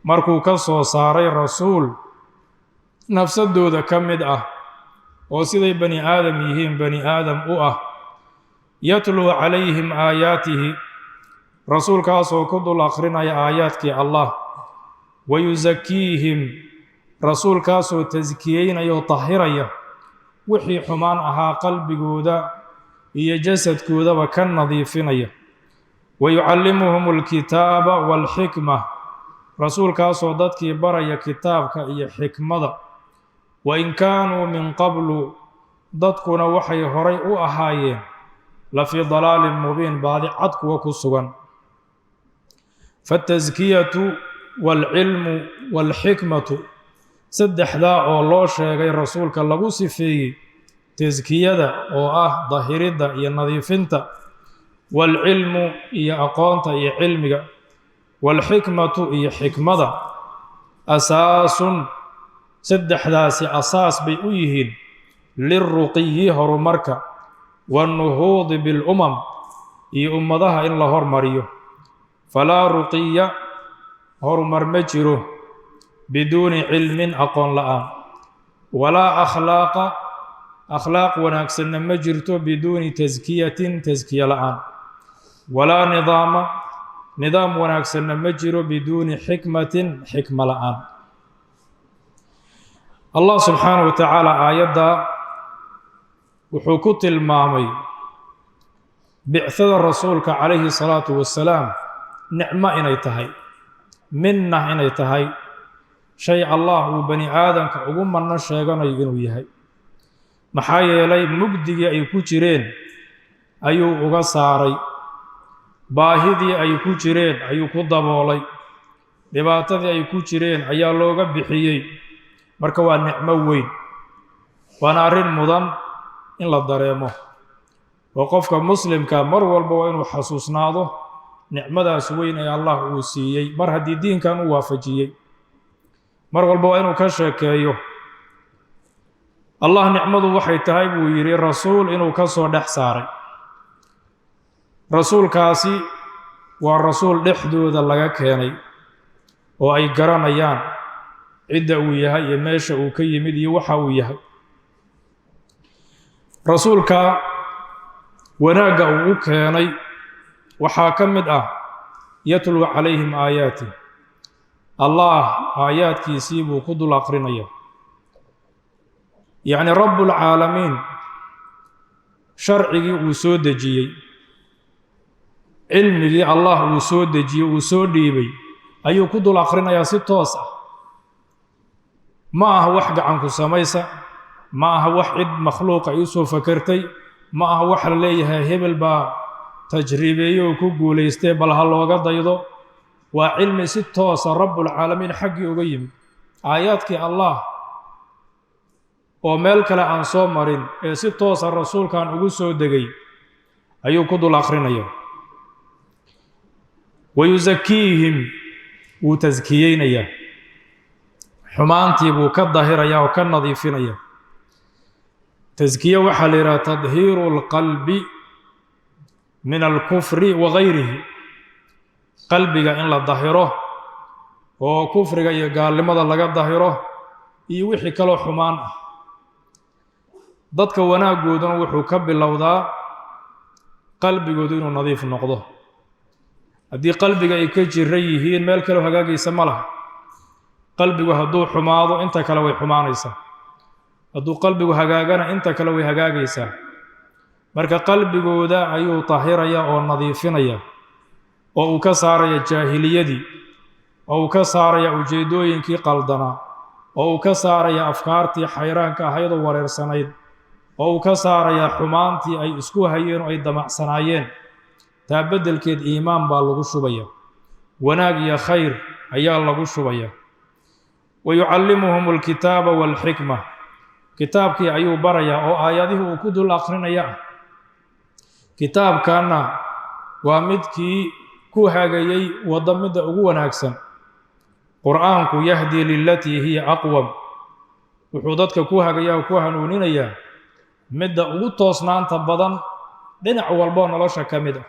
مركو كسو صاري رسول نفس الدودة كمد وسيدي بني آدم يهيم بني آدم يتلو عليهم آياته رسول كاسو كدو الآخرين آياتك الله ويزكيهم رسول كاسو تزكيين يطهرية وحي حمان قلبي قودا هي جسد كودا وكان نظيفين ويعلمهم الكتاب والحكمة رسول كاسو دادك بريا كتابك هي حكمة وإن كانوا من قبل دادكنا وحي هري أهايين لفي ضلال مبين بعد عدك وكسوان فالتزكية والعلم والحكمة سدح ذا الله شيء رسولك اللغو سفيه تزكية ظاهرة هي نظيفنت والعلم هي أقانت هي علمك والحكمة هي حكمة أساس سدح ذا أساس بيئيهن للرقي هرمرك والنهوض بالأمم هي أمضها إن الله هرمريه فلا رقي هرمر مجره بدون علم أقون لآن ولا أخلاق وناكسن مجرته بدون تزكية لآن ولا نظام وناكسن مجره بدون حكمة لآن الله سبحانه وتعالى آيات وحكوت المامي بعثة الرسول عليه الصلاة والسلام نعمة إني تهي منه إني تهي شيء الله وبني آدم كأقوم من الشيطان يقولوا يهي محايا لي مجدي أي كوشرين أيو أغساري باهدي أي كوشرين أيو كضبولي لباتذي أي كوشرين أي اللوغة بحيي مركوا النعمة وين ونارين مضان إن لا دريمه وقفك مسلم كمر والبوين وحسوسناده نعمة سوين يا الله وسيي مر هدي دين كان وافجيي مر والبوين وكشكيو الله نعمه وحي تهيب ويري رسول إنه كسو دحساري رسول كاسي والرسول دحدود الله كيني وأي قرانيان عدة وياها يماشى وكي مدي وحا وياها رسولك وناقا وكيني وحاكمد يتلو عليهم آياته الله آيات كيسيب وقد الأقرنية يعني رب العالمين شرعي وسودجي علمي الله وسودجي وسوديبي أيو قد الأقرنية ستوسع ما هو وحد عنك سميسة ما هو واحد مخلوق يوسف فكرتي ما هو واحد ليه هبل با تجريبي وكوغو ليستي بل هالوغا دايدو وعلم ستوس رب العالمين حقي وغيم آياتك الله وملك لأن صومرين ستوس الرسول كان أغسو دقي أيو كدو الآخرين ويزكيهم وتزكيين حمانتي بو كالظاهر وكالنظيفين تزكية وحليرة تظهير القلب من الكفر وغيره قلبك إن لا ظاهره وكفرك قال لماذا لقد ظاهره يوحي كلو حمان dadka wanaagooduna wuxuu ka bilowdaa qalbigoodu inuu nadiif noqdo. haddii qalbiga ay ka jiran yihiin meel kale hagaagaysa ma laha. qalbigu hadduu xumaado inta kale way xumaanaysaa, hadduu qalbigu hagaagana inta kale way hagaagaysaa. marka qalbigooda ayuu tahiraya oo nadiifinaya, oo uu ka saaraya jaahiliyadii, oo uu ka saaraya ujeedooyinkii qaldanaa, oo uu ka saaraya afkaartii xayraanka ahaydoo wareersanayd, oo uu ka saaraya xumaantii ay isku hayeen oo ay damacsanaayeen. taa beddelkeed iimaan baa lagu shubaya, wanaag iyo khayr ayaa lagu shubaya. wayucallimuhum alkitaaba waalxikma, kitaabkii ayuu barayaa oo aayadihii uu ku dul aqrinaya. kitaabkanna waa midkii ku hagayay wadda midda ugu wanaagsan. qur'aanku yahdii lilatii hiya aqwam, wuxuu dadka ku hagayaa oo ku hanuuninayaa midda ugu toosnaanta badan dhinac walboo nolosha ka mid ah.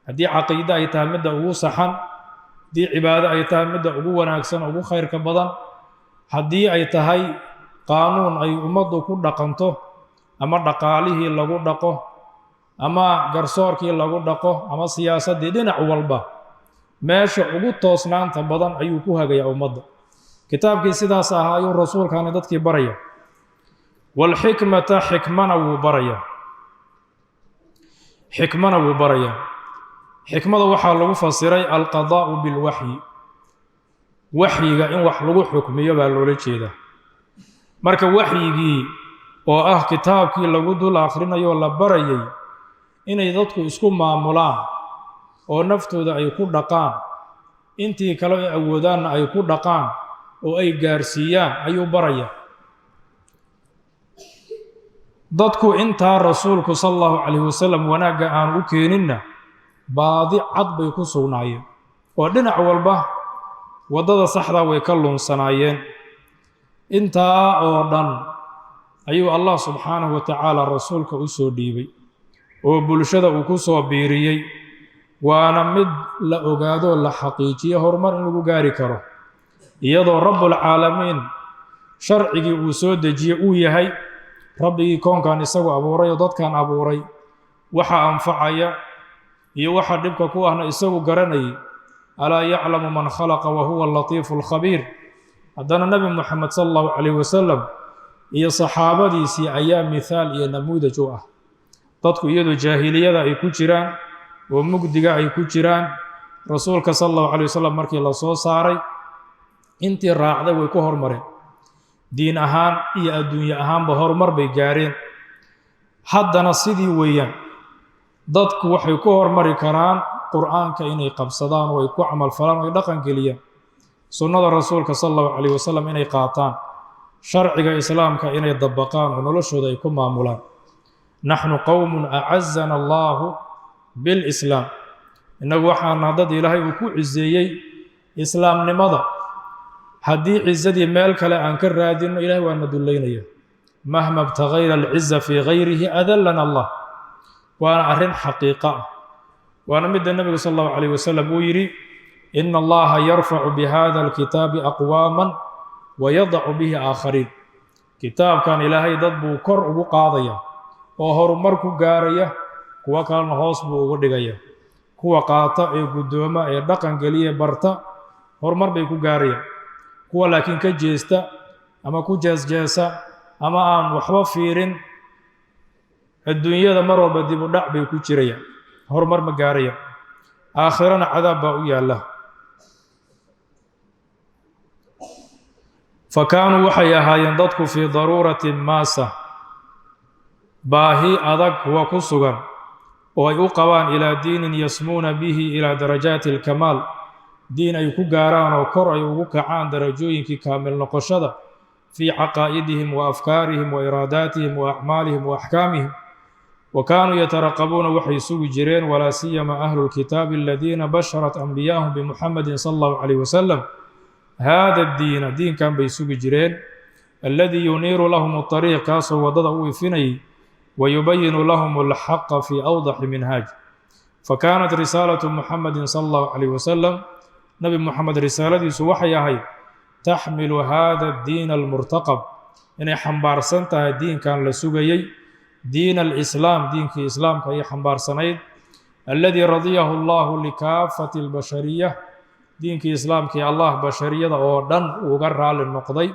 haddii caqiide ay tahay midda ugu saxan, haddii cibaado ay tahay midda ugu wanaagsan ugu khayrka badan, haddii ay tahay qaanuun ay ummaddu ku dhaqanto, ama dhaqaalihii lagu dhaqo, ama garsoorkii lagu dhaqo, ama siyaasaddii, dhinac walba meesha ugu toosnaanta badan ayuu ku hagayaa ummadda. kitaabkii sidaas ahaa ayuu rasuulkaani dadkii baraya. waalxikmata, xikmana wuu barayaa. xikmada waxaa lagu fasiray alqadaa'u bilwaxyi, waxyiga in wax lagu xukmiyo baa loola jeedaa. marka waxyigii oo ah kitaabkii lagu dul akhrinayo la barayay inay dadku isku maamulaan oo naftooda ay ku dhaqaan, intii kale ay awoodaanna ay ku dhaqaan oo ay gaarsiiyaan ayuu baraya. dadku intaa rasuulku sala allahu calayhi wasalam wanaagga aan u keeninna baadi cad bay ku sugnaayeen, oo dhinac walba waddada saxdaa way ka lunsanaayeen. intaa oo dhan ayuu allah subxaanahu wa tacaala rasuulka u soo dhiibay oo bulshada uu ku soo biiriyey. waana mid la ogaado la xaqiijiyo horumar in lagu gaari karo, iyadoo rabbulcaalamiin sharcigii uu soo dejiyey uu yahay rabbigii koonkan isagu abuuray oo dadkan abuuray, waxa anfacaya iyo waxa dhibka ku ahna isagu garanayay. alaa yaclamu man khalaqa wa huwa alatiifu alkhabiir. haddana nebi moxamed sala allahu calayhi wasalam iyo saxaabadiisii ayaa mithaal iyo namuudaj u ah. dadku iyadoo jaahiliyada ay ku jiraan oo mugdiga ay ku jiraan, rasuulka sala allahu calayh wasalam markii la soo saaray, intii raacday way ku hormareen. diin ahaan iyo adduunye ahaanba horumar bay gaareen. haddana sidii weeyaan, dadku waxay ku hormari karaan qur'aanka inay qabsadaan oo ay ku camal falaan oo ay dhaqan geliyaan, sunnada rasuulka sala allahu calayh wasalam inay qaataan, sharciga islaamka inay dabaqaan oo noloshooda ay ku maamulaan. naxnu qowmun acazana allaahu bilislaam, innagu waxaana dad ilaahay uu ku ciseeyey islaamnimada. haddii cisadii meel kale aan ka raadinno ilaahay waana dullaynaya. mahma btagayna alciza fii gayrihi adallana allah. waana arrin xaqiiqa ah, waana midda nebigu sala allahu calayh wasalam uu yidhi ina allaha yarfacu bihada alkitaabi aqwaaman wa yadacu bihi aakhariin. kitaabkan ilaahay dad buu kor ugu qaadaya oo horumar ku gaaraya, kuwa kalena hoos buu ugu dhigaya. kuwa qaata ee guddooma ee dhaqan geliya barta horumar bay ku gaarayaan. kuwa laakiin ka jeesta ama ku jeesjeesa ama aan waxba fiirin, adduunyada mar walba dib u dhac bay ku jirayaan, horumar ma gaarayaan. aakhirana cadaab baa u yaalla. fa kaanuu waxay ahaayeen dadku fii daruuratin maasa, baahi adag kuwa ku sugan oo ay u qabaan ilaa diinin yasmuuna bihi ilaa darajaati alkamaal, diin ay ku gaaraan oo kor ay ugu kacaan darajooyinkii kaamil noqoshada fii caqaa'idihim wa afkaarihim wa iraadaatihim wa acmaalihim wa axkaamihim. wa kaanuu yataraqabuuna waxay sugi jireen, walaa siyama ahlu lkitaabi aladiina basharat anbiyaahum bimuxamedin sala allahu calayh wasalam, haada diina, diinkan bay sugi jireen, alladii yuniiru lahum alariiq, kaasoo waddada u ifinayay, wayubayinu lahum alxaqa fii awdaxi minhaaj. fakaanat risaalatu muxamedin sala allahu calayh wasalam, nebi moxamed risaaladiisu waxay ahayd taxmilu hada addiina almurtaqab, inay xambaarsan tahay diinkan la sugayay diin alislaam diinkii islaamka ayay xambaarsanayd alladii radiyahu allahu likaafati albashariya diinkii islaamkii allah bashariyada oo dhan uga raali noqday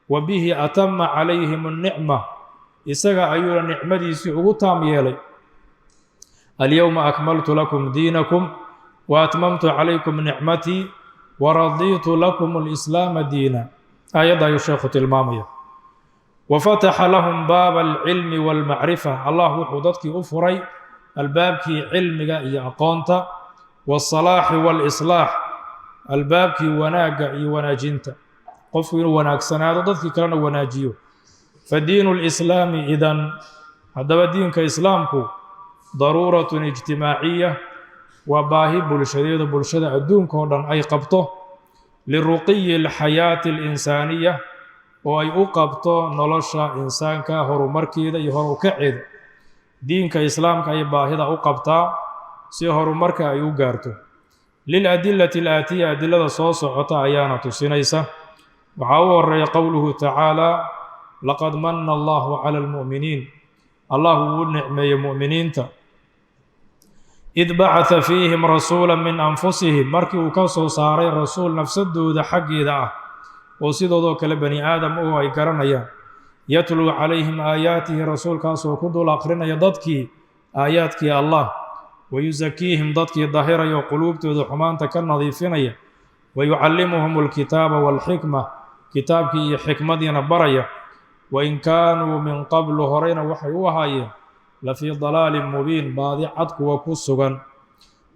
wa bihi atama calayhim annicma isaga ayuuna nicmadiisii ugu taam yeelay alyowma akmaltu lakum diinakum wa atmamtu calaykum nicmatii wa radiitu lakum alislaama diina aayadda ayuu sheekhu tilmaamaya wa fataxa lahum baaba alcilmi waalmacrifa allah wuxuu dadkii u furay albaabkii cilmiga iyo aqoonta waasalaaxi waalislaax albaabkii wanaagga iyo wanaajinta qofku inuu wanaagsanaado dadkii kalena wanaajiyo fadiinu lislaami idan haddaba diinka islaamku daruuratun ijtimaaciya waa baahi bulshadeeda bulshada adduunka oo dhan ay qabto liruqiyi alxayaati alinsaaniya oo ay u qabto nolosha insaanka horumarkeeda iyo hor u kaceeda diinka islaamka ay baahida u qabtaa si horumarka ay u gaarto liladillati alaatiya adilada soo socota ayaana tusinaysa waxaa u horeeya qowluhu tacaala laqad manna allahu cala almu'miniin allah wuu u nicmeeyey mu'miniinta id bacata fiihim rasuula min anfusihim markii uu ka soo saaray rasuul nafsadooda xaggeeda ah oo sidoodoo kale bani aadam oo ay garanayaan yatluu calayhim aayaatihi rasuulkaasoo ku dul aqrinaya dadkii aayaadkii allah wayusakiihim dadkii dahiraya oo quluubtooda xumaanta ka nadiifinaya wayucallimuhum alkitaaba waalxikma kitaabkii iyo xikmadiina baraya wain kaanuu min qablu horeyna waxay u ahaayeen lafii dalaalin mubiin baadi cad kuwa ku sugan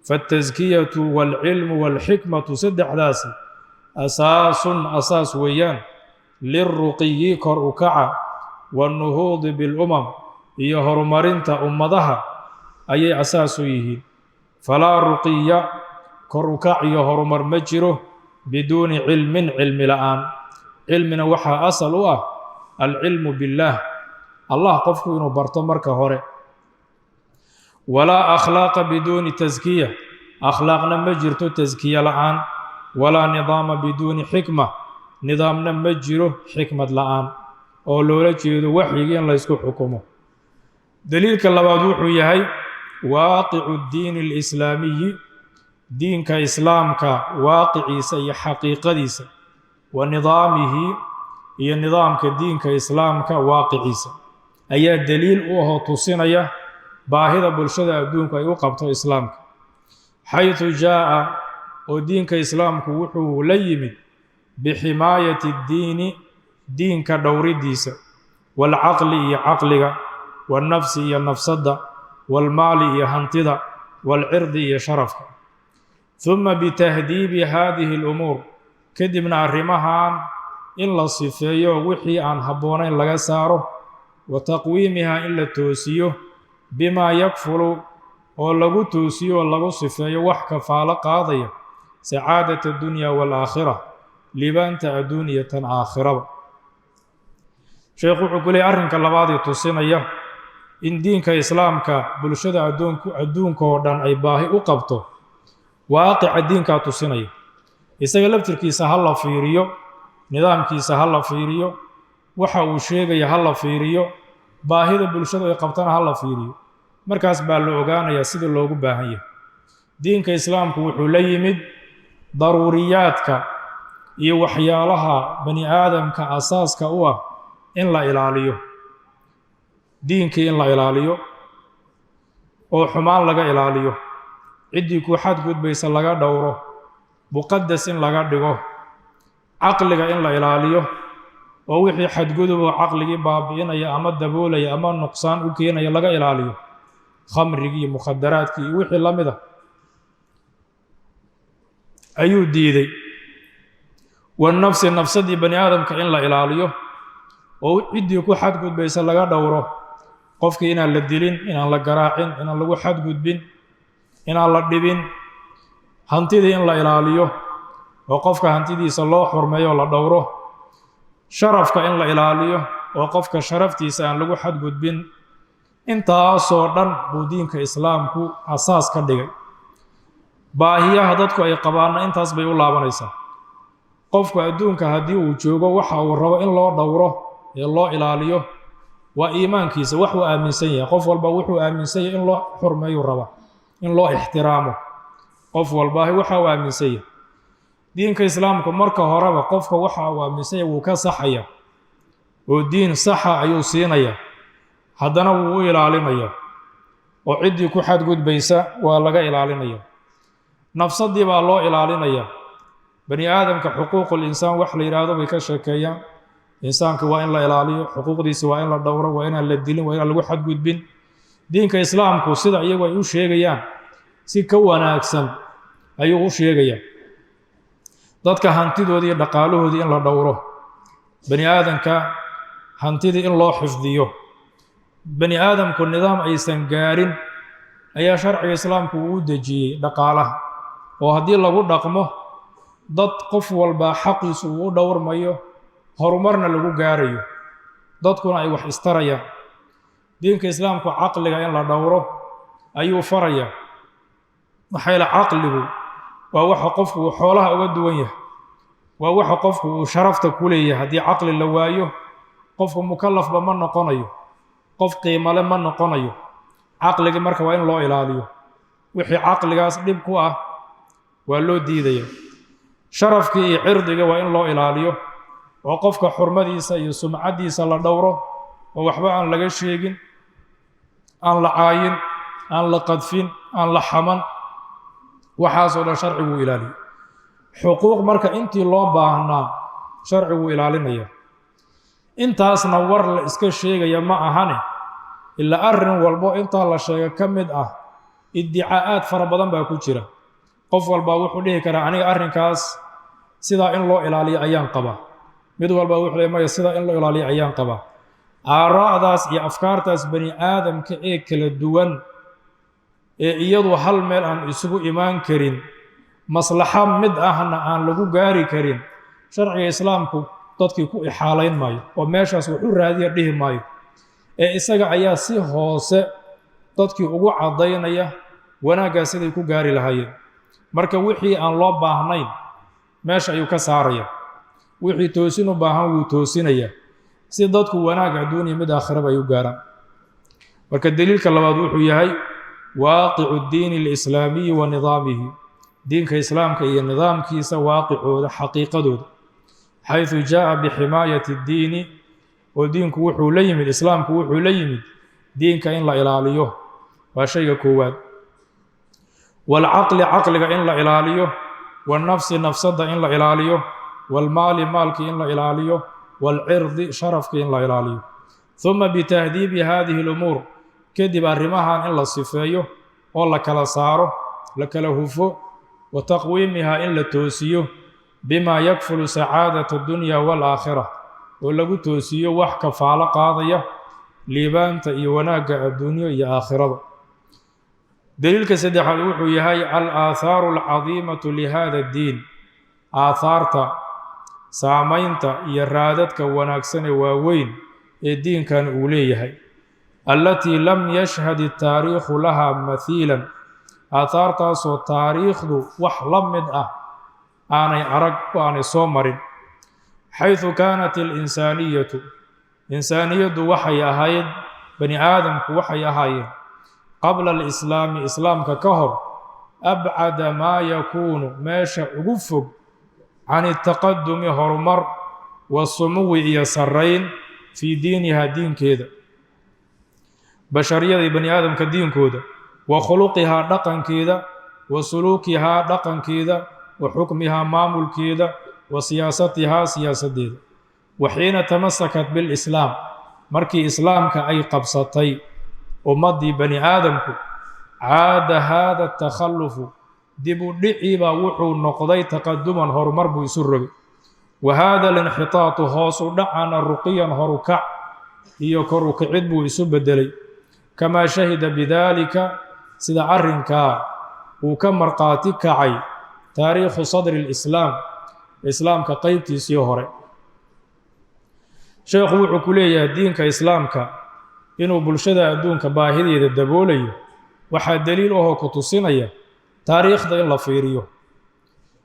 faataskiyatu waalcilmu waalxikmatu saddexdaasi asaasun asaas weeyaan liruqiyi kor u kaca waannuhuudi bilumam iyo horumarinta ummadaha ayay asaas u yihiin falaa ruqiya kor u kac iyo horumar ma jiro biduuni cilmin cilmi la'aan cilmina waxaa asal u ah alcilmu billaah allah qofku inuu barto marka hore walaa akhlaaqa biduuni taskiya akhlaaqna ma jirto taskiya la'aan walaa nidaama biduuni xikma nidaamna ma jiro xikmad la'aan oo loola jeedo waxyigii in laysku xukumo daliilka labaad wuxuu yahay waaqicu diini alislaamiyi diinka islaamka waaqiciisa iyo xaqiiqadiisa wa nidaamihi iyo nidaamka diinka islaamka waaqiciisa ayaa daliil u ahoo tusinaya baahida bulshada adduunku ay u qabto islaamka xaytu jaa'a oo diinka islaamku wuxuu la yimid biximaayati ddiini diinka dhowridiisa waalcaqli iyo caqliga waalnafsi iyo nafsadda waalmaali iyo hantida waalcirdi iyo sharafka huma bitahdiibi haadihi alumuur kadibna arrimahan in la sifeeyo wixii aan habboonayn laga saaro wa taqwiimiha in la toosiyo bimaa yakfulu oo lagu toosiyo oo lagu sifeeyo wax kafaalo qaadaya sacaadata addunya waalaakhira liibaanta adduun iyo tan aakhiraba sheekhu wuxuu ku leeyay arrinka labaadii tusinaya in diinka islaamka bulshada adduunka oo dhan ay baahi u qabto waaqica diinkaa tusinaya isaga laftirkiisa ha la fiiriyo nidaamkiisa ha la fiiriyo waxa uu sheegaya ha la fiiriyo baahida bulshadu ay qabtana ha la fiiriyo markaas baa la ogaanayaa sida loogu baahan yahay diinka islaamku wuxuu la yimid daruuriyaadka iyo waxyaalaha bani aadamka asaaska u ah in la ilaaliyo diinkii in la ilaaliyo oo xumaan laga ilaaliyo ciddii ku xadgudbaysa laga dhowro muqadas in laga dhigo caqliga in la ilaaliyo oo wixii xadguduboo caqligii baabi'inaya ama daboolaya ama nuqsaan u keenaya laga ilaaliyo khamrigii iyo mukhadaraadkii iyo wixii la mid a ayuu diiday wanafsi nafsadii bani aadamka in la ilaaliyo oo ciddii ku xadgudbaysa laga dhowro qofkii inaan la dilin inaan la garaacin inaan lagu xadgudbin inaan la dhibin hantidii in la ilaaliyo oo qofka hantidiisa loo xurmeeyo la dhowro sharafka in la ilaaliyo oo qofka sharaftiisa aan lagu xadgudbin intaasoo dhan buu diinka islaamku asaas ka dhigay baahiyaha dadku ay qabaanna intaas bay u laabanaysaa qofku adduunka haddii uu joogo waxa uu rabo in loo dhowro loo ilaaliyo waa iimaankiisa wax uu aaminsan yahay. qof walba wuxuu aaminsan yahay in loo xurmeeyo raba, in loo ixtiraamo. qof walba waxa uu aaminsan yahay. diinka islaamku marka horeba qofka waxa uu aaminsan yahay wuu ka saxaya oo diin saxa ayuu siinaya, haddana wuu u ilaalinaya oo ciddii ku xadgudbaysa waa laga ilaalinaya. nafsadii baa loo ilaalinaya. bani aadamka xuquuqul insaan wax la yiraahdo bay ka sheekeeyaan. insaanka waa in la ilaaliyo, xuquuqdiisa waa in la dhowro, waa inaan la dilin, waa inaan lagu xadgudbin. diinka islaamku sida iyagu ay u sheegayaan si ka wanaagsan ayuu u sheegayaa. dadka hantidoodii iyo dhaqaalahoodii in la dhowro, bani aadamka hantidii in loo xifdiyo. bani aadamku nidaam aysan gaarin ayaa sharciga islaamku uu dejiyey dhaqaalaha, oo haddii lagu dhaqmo dad qof walba xaqiisu uu u dhowrmayo, horumarna lagu gaarayo, dadkuna ay wax istarayaan. diinka islaamku caqliga in la dhowro ayuu faraya. maxaa yeele caqligu waa waxa qofku uu xoolaha uga duwan yahay, waa waxa qofku uu sharafta ku leeyahay. haddii caqli la waayo qofku mukallafba ma noqonayo, qof qiimale ma noqonayo. caqligii marka waa in loo ilaaliyo. wixii caqligaas dhib ku ah waa loo diidaya. sharafkii iyo cirdiga waa in loo ilaaliyo oo qofka xurmadiisa iyo sumcaddiisa la dhowro oo waxba aan laga sheegin, aan la caayin, aan la qadfin, aan la xaman. waxaasoo dhan sharcigu uu ilaaliyo. xuquuq marka intii loo baahnaa sharcigu ilaalinaya. intaasna war la iska sheegaya ma ahane, ilaa arrin walbo intaa la sheega ka mid ah iddicaa'aad fara badan baa ku jira. qof walba wuxuu dhihi karaa aniga arrinkaas sidaa in loo ilaaliyo ayaan qabaa. mid walba wuxuu leeyahay maya sidaa in loo ilaaliyo ayaan qabaa. aaraa'daas iyo afkaartaas bani aadamka ee kala duwan ee iyadu hal meel aan isugu imaan karin, maslaxa mid ahna aan lagu gaari karin, sharciga islaamku dadkii ku ixaalayn maayo oo meeshaas wax u raadiya dhihi maayo, ee isaga ayaa si hoose dadkii ugu caddaynaya wanaaggaas siday ku gaari lahaayeen. marka wixii aan loo baahnayn meesha ayuu ka saaraya, wixii toosin u baahan wuu toosinaya si dadku wanaag adduun iyo mid aakhiraba ay u gaaraan. marka daliilka labaad wuxuu yahay waaqicu diini alislaamiyi wa nidaamihi. diinka islaamka iyo nidaamkiisa waaqicooda, xaqiiqadooda. xayثu jaaءa biximaayati اddiini, oo diinku wuxuu la yimid, islaamku wuxuu la yimid diinka in la ilaaliyo waa shayga koowaad. waalcaqli, caqliga in la ilaaliyo. waalnafsi, nafsadda in la ilaaliyo. waalmaali, maalkii in la ilaaliyo. waalcirdi, sharafkii in la ilaaliyo. uma bitahdiibi hadihi اlumuur, kadib arrimahan in la sifeeyo oo la kala saaro, la kala hufo. wa taqwiimihaa, in la toosiyo bimaa yakfulu sacaadata addunya waalaakhira, oo lagu toosiyo wax kafaalo qaadaya liibaanta iyo wanaagga adduunyo iyo aakhirada. daliilka saddexaad wuxuu yahay al-aahaaru alcadiimatu lihada addiin. aahaarta, saamaynta iyo raadadka wanaagsan ee waaweyn ee diinkan uu leeyahay, allatii lam yashhad taariikhu laha mahiilan. aahaartaasoo taariikhdu wax la mid ah aanay arag oo aanay soo marin. xayثu kaanat alinsaaniyatu, insaaniyaddu waxay ahayd, bani aadamku waxay ahaayeen qabla alislaami, islaamka ka hor, abcada maa yakuunu, meesha ugu fog, can itaqadumi, horumar, wasumuwi iyo sarrayn, fii diiniha, diinkeeda, bashariyada iyo bani aadamka diinkooda, wa khuluqihaa, dhaqankeeda, wa suluukihaa, dhaqankeeda, wa xukmihaa, maamulkeeda, wa siyaasatihaa, siyaasaddeeda. wa xiina tamasakat bilislaam, markii islaamka ay qabsatay ummaddii bani aadamku, caada haada takhallufu, dib u dhiciibaa wuxuu noqday taqaduman, horumar buu isu rogay. wa haada alinxitaatu, hoos u dhacana ruqiyan, horukac iyo kor u kicid buu isu beddelay. kamaa shahida bidaalika, sida arrinkaa uu ka marqaati kacay taariikhu sadri lislaam, islaamka qeybtiisii hore. sheekhu wuxuu ku leeyahay diinka islaamka inuu bulshada adduunka baahideeda daboolayo waxaa daliil ahoo ku tusinaya taariikhda in la fiiriyo.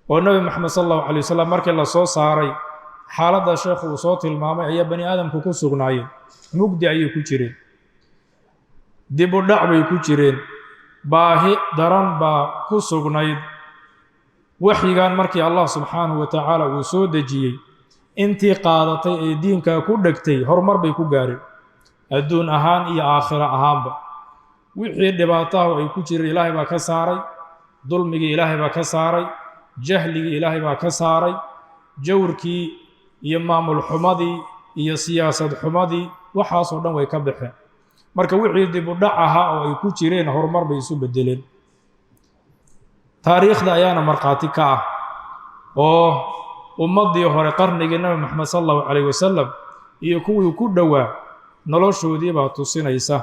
oo nebi moxamed sal allahu calay wasalam markii la soo saaray xaaladda sheekhu uu soo tilmaamay ayaa bani aadamku ku sugnaayeen mugdi ayay ku jireen dib u dhac bay ku jireen baahi daran baa ku sugnayd waxyigan markii allah subxaanahu wa tacaala uu soo dejiyey intii qaadatay ee diinkaa ku dhegtay horumar bay ku gaareen adduun ahaan iyo aakhiro ahaanba wixii dhibaatahu ay ku jireen ilaahay baa ka saaray dulmigii ilaahay baa ka saaray jahligii ilaahay baa ka saaray jawrkii iyo maamul xumadii iyo siyaasad xumadii waxaasoo dhan way ka baxeen marka wixii dib u dhac ahaa oo ay ku jireen horumar bay isu bedeleen taariikhda ayaana markhaati ka ah oo ummaddii hore qarnigii nabi moxamed sala allahu calayh wasalam iyo kuwii ku dhowaa noloshoodii baa tusinaysa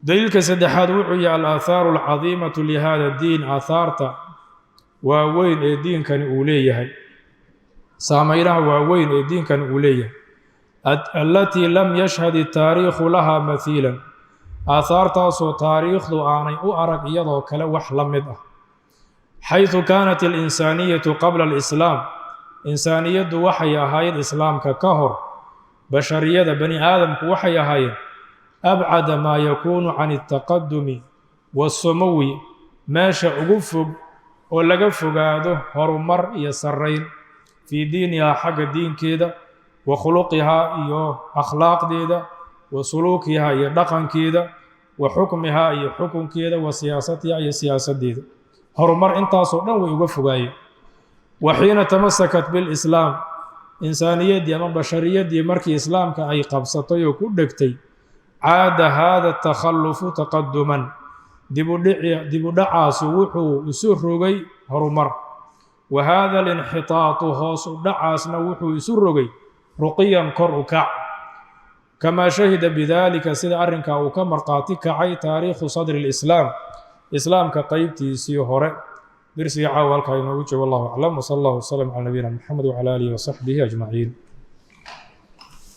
daliilka saddexaad wuxuu yahay al-aahaaru alcadiimatu lihada diin aahaarta waaweyn ee diinkani uu leeyahay saameynaha waaweyn ee diinkani uu leeyahay allatii lam yashhad taariikhu lahaa mahiilan aahaartaasoo taariikhdu aanay u arag iyadoo kale wax la mid ah xayثu kaanat alinsaaniyatu qabla alislaam insaaniyaddu waxay ahayd islaamka ka hor bashariyada bani aadamku waxay ahaayeen abcada maa yakuunu can altaqadumi waasumuwi meesha ugu fog oo laga fogaado horumar iyo sarrayn fii diinihaa xagga diinkeeda wa khuluqihaa iyo akhlaaqdeeda wa suluukihaa iyo dhaqankeeda wa xukmihaa iyo xukunkeeda wa siyaasatihaa iyo siyaasaddeeda horumar intaasoo dhan way uga fogaayeen wa xiina tamasakat bilislaam insaaniyaddii ama bashariyaddii markii islaamka ay qabsatay oo ku dhegtay caada haada takhallufu taqaduman dib u dhacaasu wuxuu isu rogay horumar wa haada alinxitaatu hoos u dhacaasna wuxuu isu rogay ruqiyan kor u kac kamaa shahida bidaalika sida arrinkaa uu ka markhaati kacay taariikhu sadri lislaam islaamka qeybtiisii hore درسي عاو halkaa inoogu joogo wallahu aclam wsala allahu wasalam calaa nabiyina moxamed wcala aalihi wasaxbihi ajmaciin